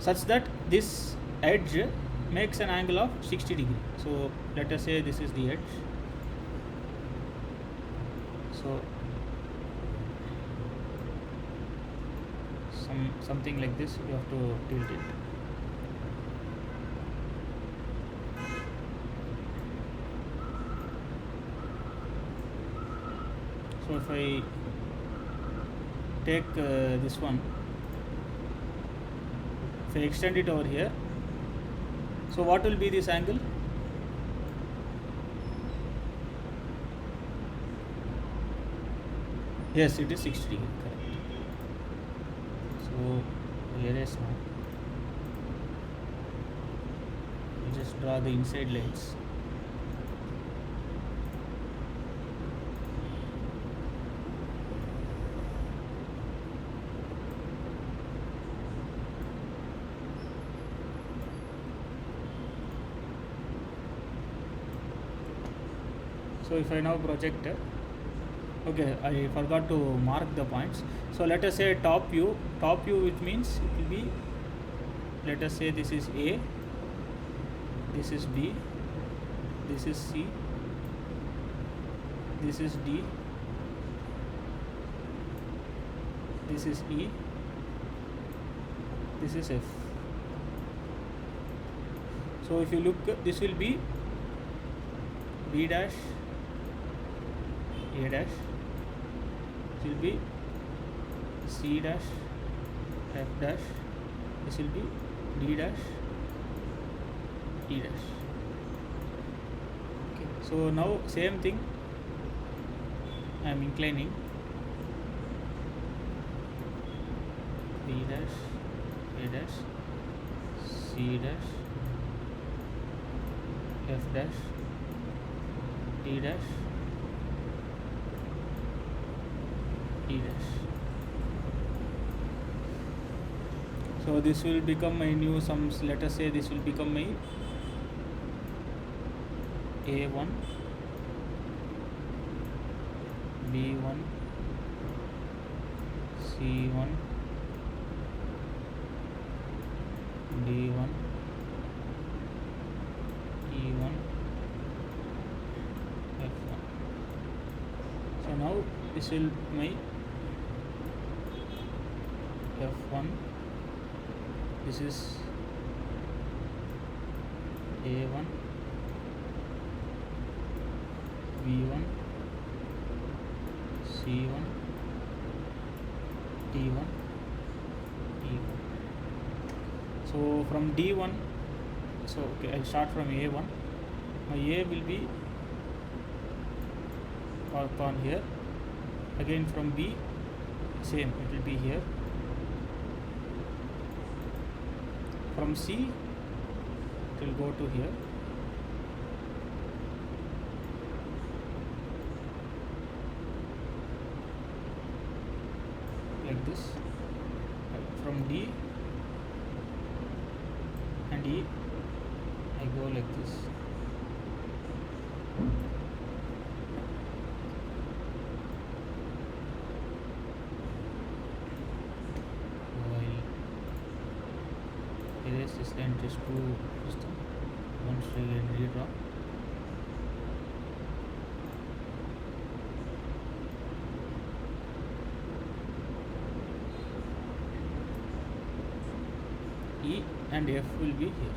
such that this edge makes an angle of 60 degree. So let us say this is the edge. So something like this you have to tilt it. So if I take this one, if I extend it over here, so what will be this angle? Yes, it is 60 degree, correct. So erase now. Just draw the inside lines. So if I now project, okay, I forgot to mark the points. So let us say top view, which means it will be, let us say this is A, this is B, this is C, this is D, this is E, this is F. So if you look, this will be B dash, A dash, this will be C dash, F dash, this will be D dash, E dash. Okay. So now same thing, I am inclining B dash, A dash, C dash, F dash, D dash, E dash. So this will become my new sums. Let us say this will become my A1, B1, C1, D1, E1, F1. So now this will my F1, this is A1, B1, C1, D1, E1. So from D1, so okay, I start from A1. My A will be on here. Again from B, same, it will be here. From C, it will go to here. Like this. From D and E, I go like this. Erase this line just to system. Once again redraw. E and F will be here.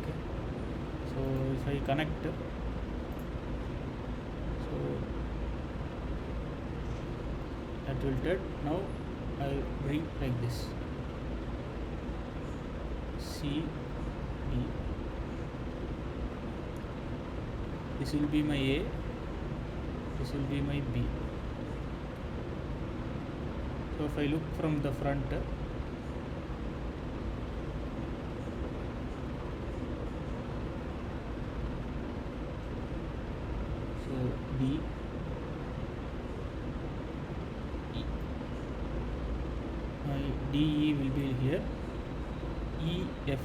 Okay. So if I connect, so that tilted. Now I bring like this. C, D. This will be my A. This will be my B. So if I look from the front, so D, E. My DE will be here. E, F.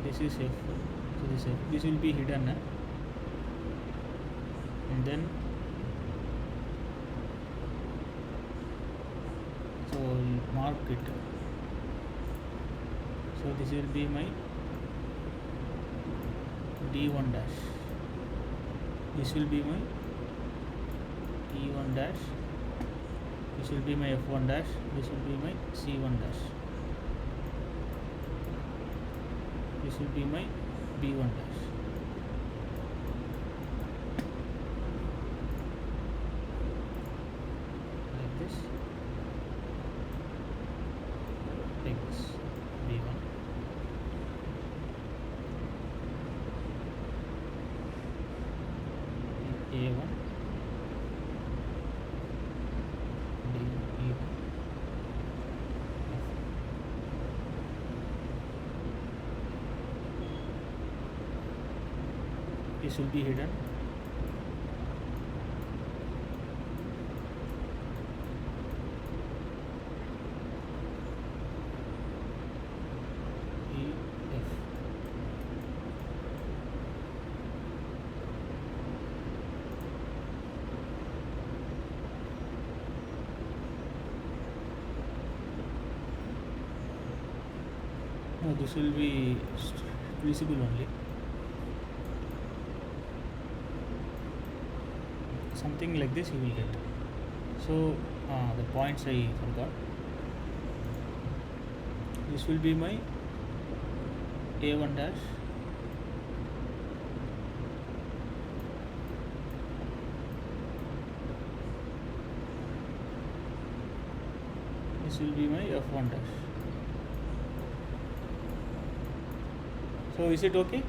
This is F. So this F. This will be hidden. And then so mark it. So this will be my D1 dash. This will be my E1 dash. This will be my F1 dash. This will be my C1 dash. This will be my B1 dash. Like this. Like this. B1. A1. E1. This will be hidden. this will be visible only. Something like this you will get. So the points I forgot. This will be my A1 dash. This will be my F1 dash. So is it okay?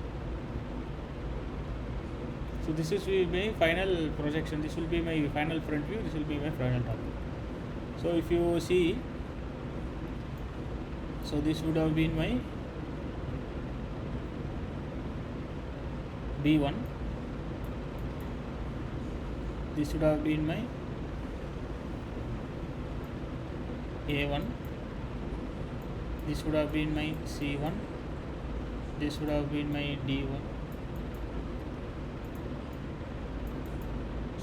So this is my final projection. This will be my final front view. This will be my final top view. So if you see, so this would have been my B1. This would have been my A1. This would have been my C1. This would have been my D1.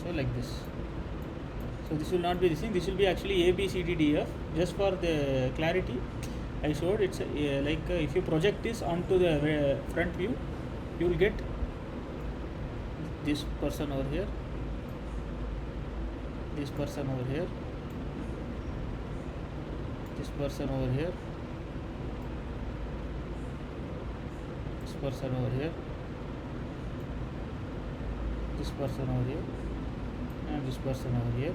So like this. So this will not be this thing. This will be actually A, B, C, D, D, F. Just for the clarity, I showed it's if you project this onto the front view, you will get this person over here, this person over here, this person over here, this person over here, this person over here, and this person over here.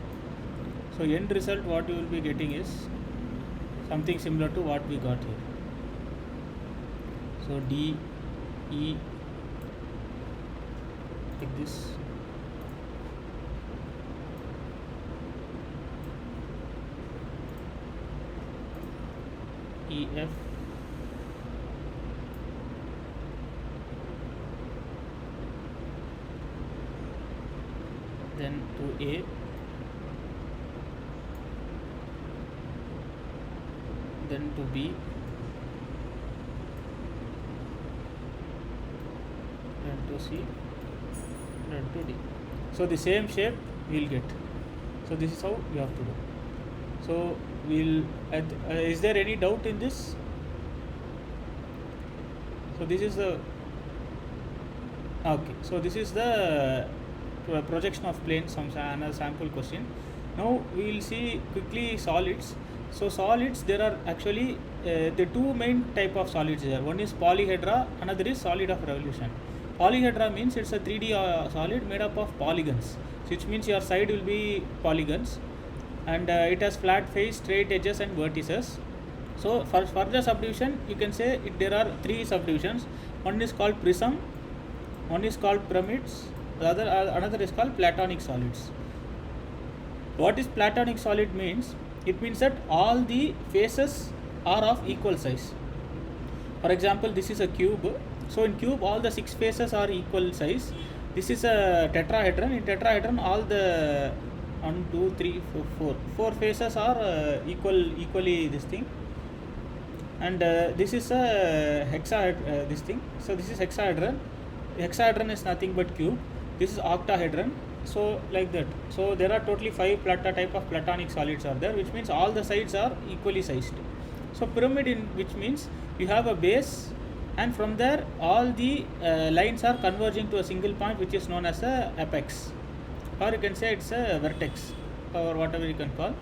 So end result what you will be getting is something similar to what we got here. So D, E, like this. E, F, then to A, then to B, then to C, then to D. So the same shape we will get. So this is how we have to do. So we'll is there any doubt in this? So this is the okay. So this is the projection of plane, some another sample question. Now we will see quickly solids. So solids, there are actually the two main type of solids here. One is polyhedra, another is solid of revolution. Polyhedra means it's a 3D solid made up of polygons, which means your side will be polygons, and it has flat face, straight edges and vertices. So for further subdivision, you can say there are three subdivisions. One is called prism, one is called pyramids, the other another is called Platonic solids. What is Platonic solid means? It means that all the faces are of equal size. For example, this is a cube. So in cube, all the 6 faces are equal size. This is a tetrahedron. In tetrahedron, all the 1, 2, 3, 4 faces are equally this thing. And this is a hexahedron. This thing. So this is hexahedron. Hexahedron is nothing but cube. This is octahedron. So like that. So there are totally 5 type of Platonic solids are there, which means all the sides are equally sized. So pyramid, in which means you have a base, and from there all the lines are converging to a single point, which is known as a apex, or you can say it's a vertex, or whatever you can call.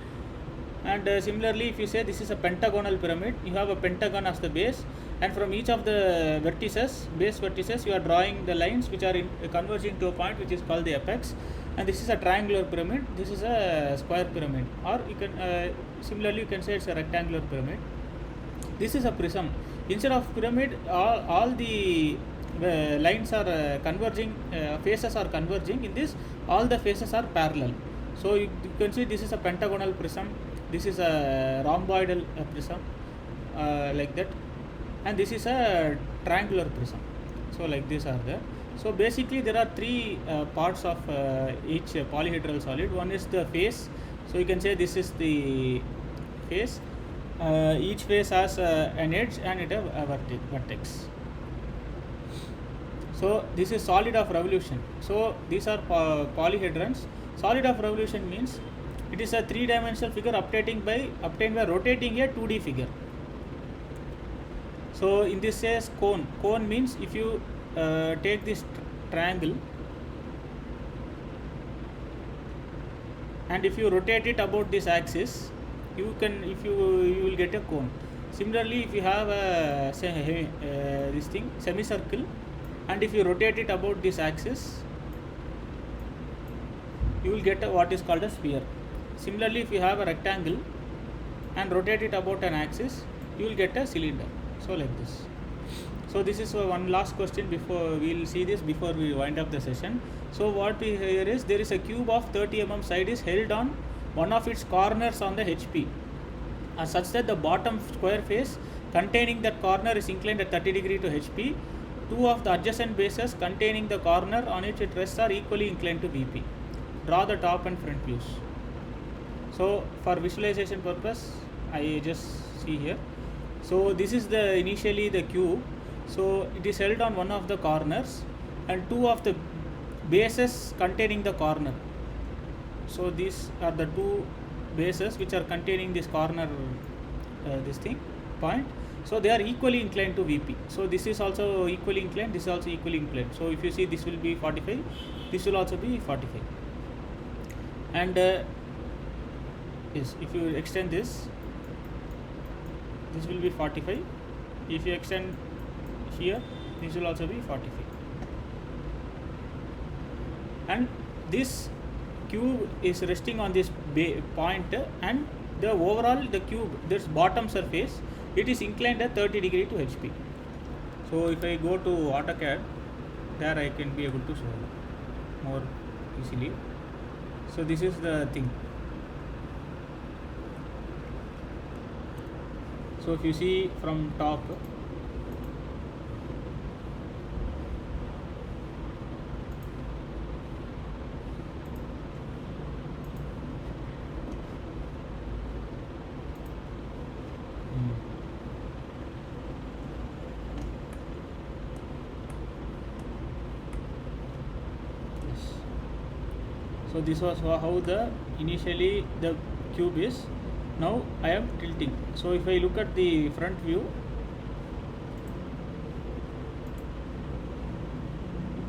And similarly, if you say this is a pentagonal pyramid, you have a pentagon as the base, and from each of the base vertices, you are drawing the lines which are converging to a point which is called the apex. And this is a triangular pyramid, this is a square pyramid, or you can similarly you can say it's a rectangular pyramid. This is a prism. Instead of pyramid, all the lines are converging, faces are converging. In this, all the faces are parallel. So you can see this is a pentagonal prism, this is a rhomboidal prism, like that, and this is a triangular prism. So like this are there. So basically there are 3 parts of each polyhedral solid. One is the face. So you can say this is the face. Each face has an edge and it has a vertex. So this is solid of revolution. So these are polyhedrons. Solid of revolution means it is a 3-dimensional figure obtained by rotating a 2D figure. So in this case, cone means if you take this triangle and if you rotate it about this axis, you will get a cone. Similarly, if you have a this thing semicircle and if you rotate it about this axis, you will get what is called a sphere. Similarly, if you have a rectangle and rotate it about an axis, you will get a cylinder. So like this. So this is one last question before we will see this before we wind up the session. So what we here is, there is a cube of 30 mm side is held on one of its corners on the HP such that the bottom square face containing that corner is inclined at 30 degree to HP. Two of the adjacent bases containing the corner on which it rests are equally inclined to VP. Draw the top and front views. So for visualization purpose, I just see here. So this is the initially the cube. So it is held on one of the corners and two of the bases containing the corner. So these are the two bases which are containing this corner this thing point. So they are equally inclined to VP. So this is also equally inclined, this is also equally inclined. So if you see, this will be 45, this will also be 45. And yes, if you extend this will be 45. If you extend here, this will also be 45. And this cube is resting on this point, and the overall the cube, this bottom surface, it is inclined at 30 degree to HP. So if I go to AutoCAD, there I can be able to show more easily. So this is the thing. So if you see from top, so this was how the initially the cube is. Now I am tilting. So if I look at the front view,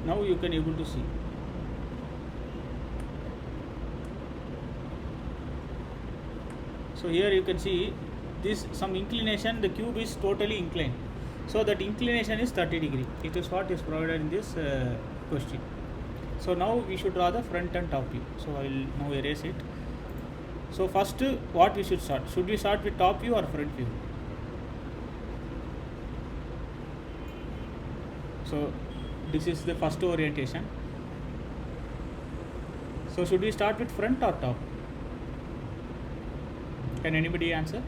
now you can able to see. So here you can see this some inclination, the cube is totally inclined. So that inclination is 30 degree. It is what is provided in this question. So now we should draw the front and top view. So I will now erase it. So first, what we should start? Should we start with top view or front view? So this is the first orientation. So should we start with front or top? Can anybody answer?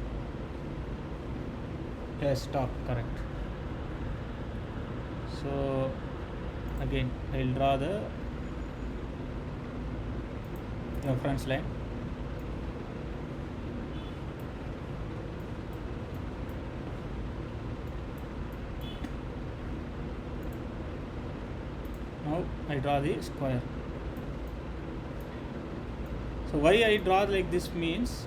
Yes, top, correct. So again I will draw the reference line. Now I draw the square. So why I draw like this means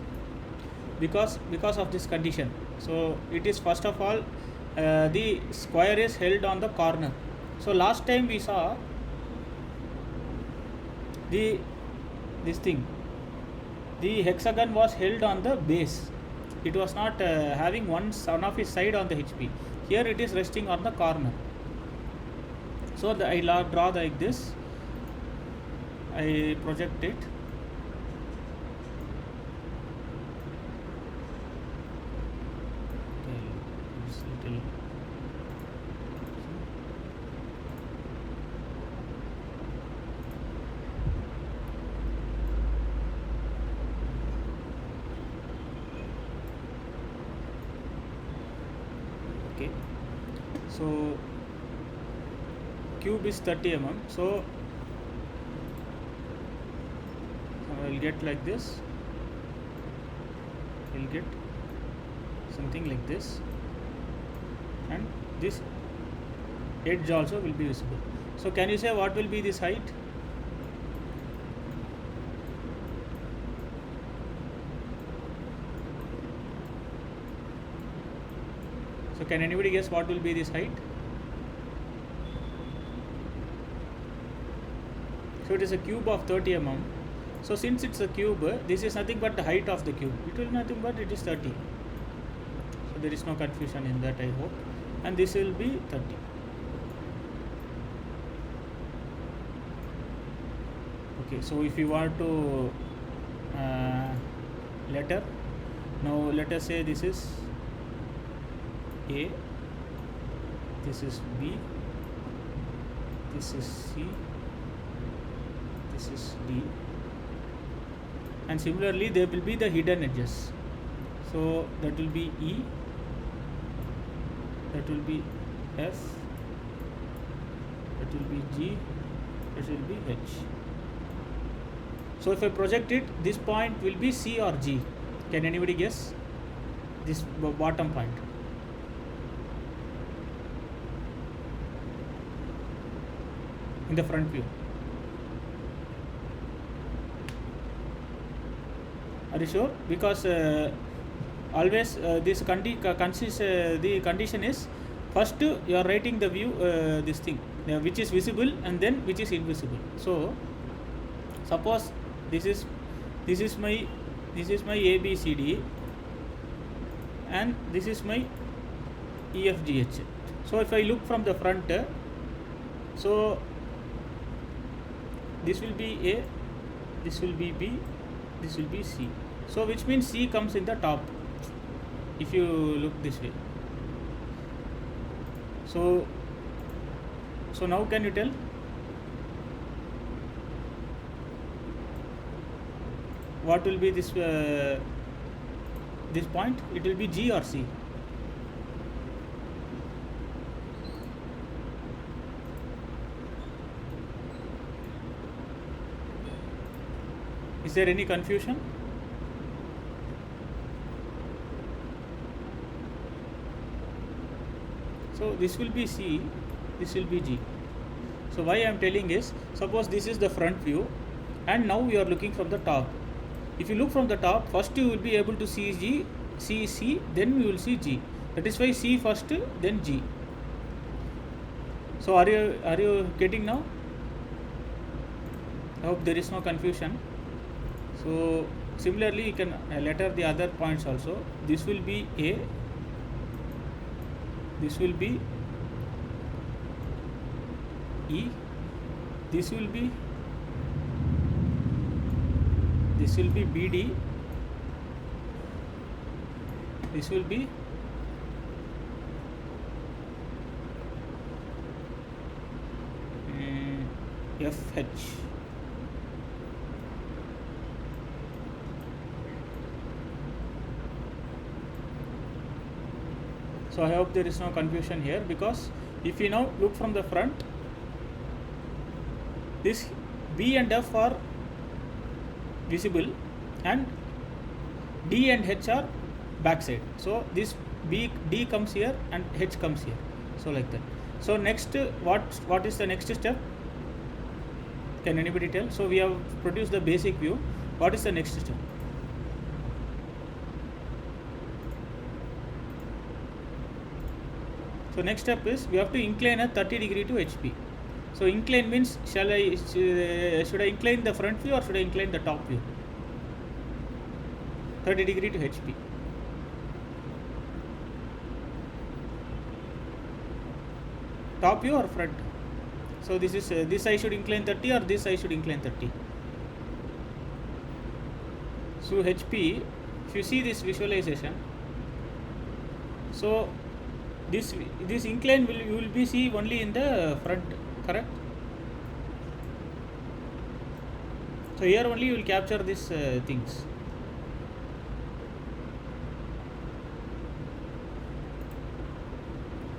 because of this condition. So it is first of all the square is held on the corner. So last time we saw the hexagon was held on the base. It was not having one of its side on the HP. Here it is resting on the corner. So I draw like this. I project it. So cube is 30 mm. So I will get like this. I will get something like this, and this edge also will be visible. So can you say what will be this height? So can anybody guess what will be this height? So it is a cube of 30 mm. So since it's a cube, this is nothing but the height of the cube. It will be nothing but it is 30. So there is no confusion in that, I hope. And this will be 30. Okay, so if you want to letter, now let us say this is A, this is B, this is C, this is D, and similarly there will be the hidden edges. So that will be E, that will be F, that will be G, that will be H. So if I project it, this point will be C or G. Can anybody guess? This bottom point. In the front view. Are you sure? Because always this the condition is first you are writing the view this thing which is visible and then which is invisible. So suppose this is my ABCD and this is my EFGH. So if I look from the front, so this will be A, this will be B, this will be C. So which means C comes in the top if you look this way. So now can you tell what will be this point? It will be G or C? Is there any confusion? So this will be C, this will be G. So why I am telling is, suppose this is the front view and now we are looking from the top. If you look from the top, first you will be able to see G, see C, then you will see G. That is why C first, then G. So are you getting now? I hope there is no confusion. So similarly you can letter the other points also. This will be A, this will be E, this will be BD, this will be FH. So I hope there is no confusion here, because if you now look from the front, this B and F are visible and D and H are backside. So this D comes here and H comes here. So like that. So next, what is the next step? Can anybody tell? So we have produced the basic view. What is the next step? So next step is we have to incline a 30 degree to HP. So incline means should I incline the front view or should I incline the top view? 30 degree to HP. Top view or front? So this is this I should incline 30 or this I should incline 30. So HP, if you see this visualization, so this incline you will be see only in the front, correct? So here only you will capture these things.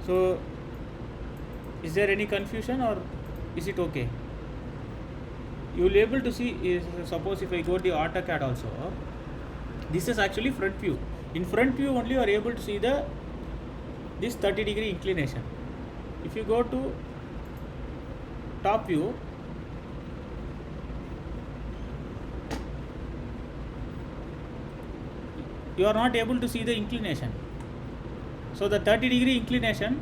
So is there any confusion or is it okay? You will be able to see, suppose if I go to AutoCAD also, this is actually front view. In front view only you are able to see this 30 degree inclination. If you go to top view, you are not able to see the inclination. So the 30-degree inclination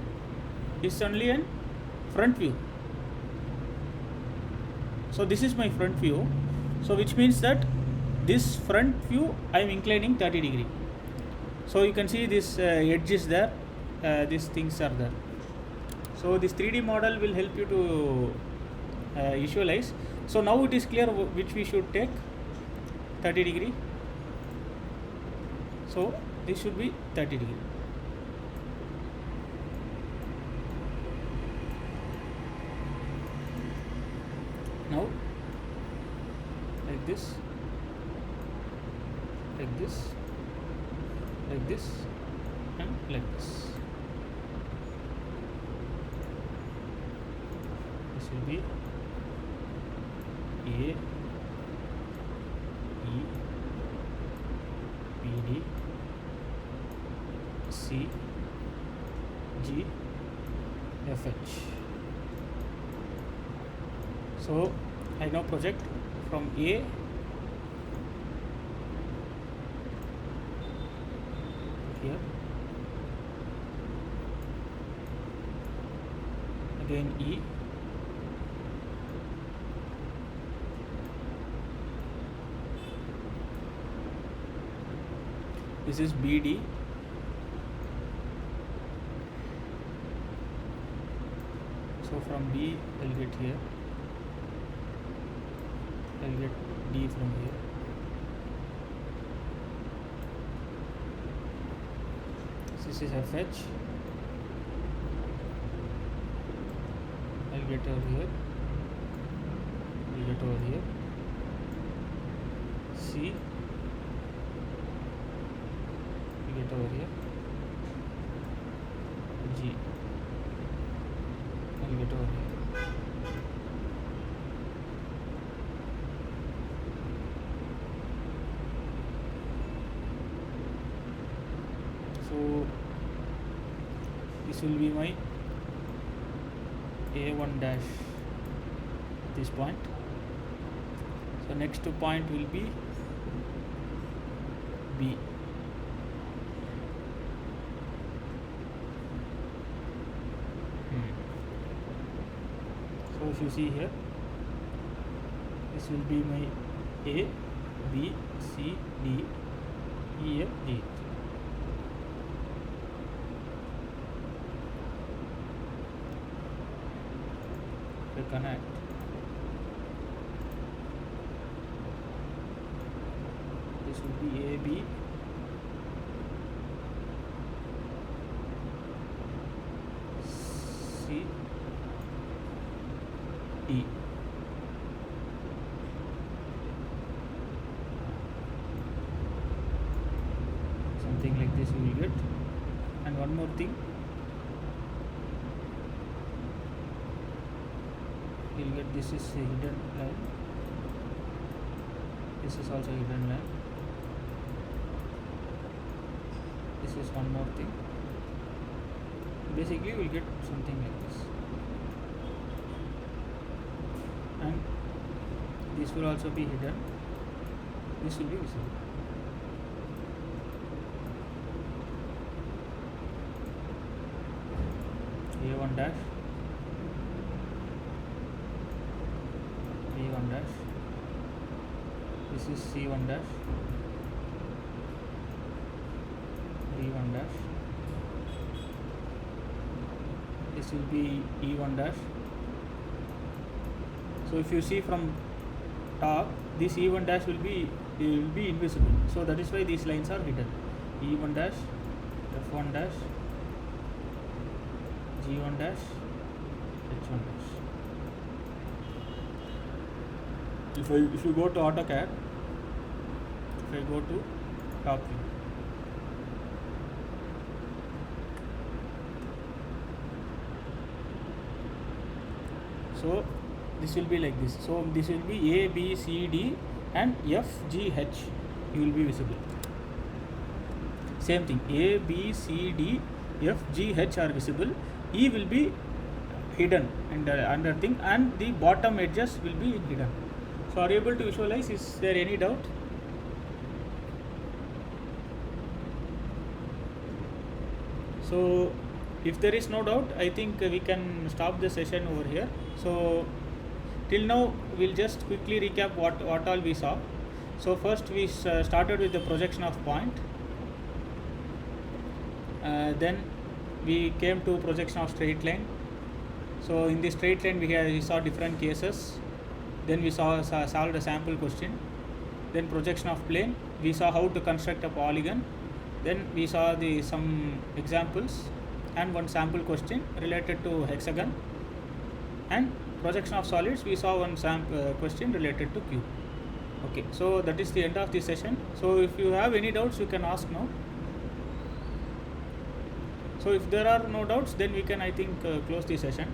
is only in front view. So this is my front view. So which means that this front view I am inclining 30 degree. So you can see this edge is there, these things are there. So this 3D model will help you to visualize. So now it is clear which we should take, 30 degree. So this should be 30 degree. Now like this, like this, like this, and like this. This will be A, E, B, D, C, G, F, H. So I now project from A here, again E, this is BD, so from B I'll get here, I'll get D from here. This is FH, I'll get over here, I'll get over here, C, I'll get over here, G, I'll get over here. So this will be my A1 dash at this point. So next point will be B. So if you see here, this will be my A, B, C, D, E, F, G. Connect. This will be A, B, C, D. Something like this we will get. And one more thing, you'll get this is a hidden line, this is also a hidden line, this is one more thing. Basically we'll get something like this, and this will also be hidden, this will be visible. A1 dash, B1 dash, this is C1 dash, D1 dash, this will be E1 dash. So if you see from top, this E1 dash will be invisible. So that is why these lines are hidden. E1 dash, F1 dash, G1 dash, H1 dash. If you go to AutoCAD, if I go to top view, so this will be like this. So this will be A, B, C, D and F, G, H. You will be visible. Same thing, A, B, C, D, F, G, H are visible. E will be hidden under thing, and the bottom edges will be hidden. So are you able to visualize? Is there any doubt? So if there is no doubt, I think we can stop the session over here. So till now we'll just quickly recap what all we saw. So first we started with the projection of point, then we came to projection of straight line. So in the straight line we saw different cases, then we solved a sample question, then projection of plane, we saw how to construct a polygon, then we saw some examples and one sample question related to hexagon, and projection of solids, we saw one question related to cube. Okay, so that is the end of the session. So if you have any doubts, you can ask now. So if there are no doubts, then we can, I think, close the session.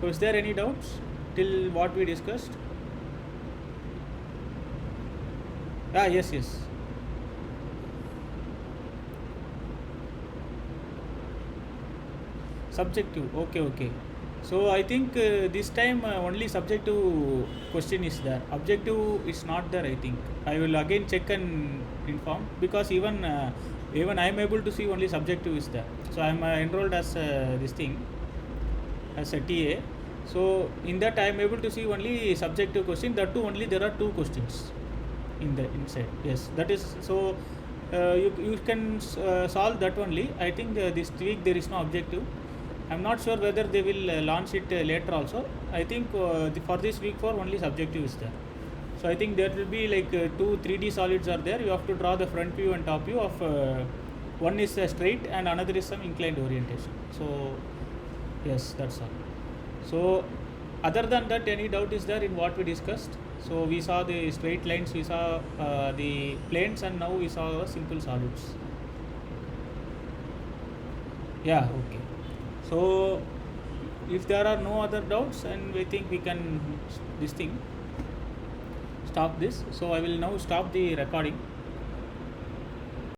So is there any doubts till what we discussed? Yes. Subjective, okay. So I think this time only subjective question is there. Objective is not there, I think. I will again check and inform, because even I am able to see only subjective is there. So I am enrolled as this thing, as a TA. So in that I am able to see only subjective question. That too only there are 2 questions in the inside. Yes, that is so. You can solve that only. I think this week there is no objective. I'm not sure whether they will launch it later also. I think for this week 4 only subjective is there. So I think there will be like 2 3D solids are there. You have to draw the front view and top view of one is straight and another is some inclined orientation. So yes, that's all. So other than that, any doubt is there in what we discussed? So we saw the straight lines, we saw the planes, and now we saw simple solids. Yeah, okay. So if there are no other doubts, and we think we can stop this. So I will now stop the recording.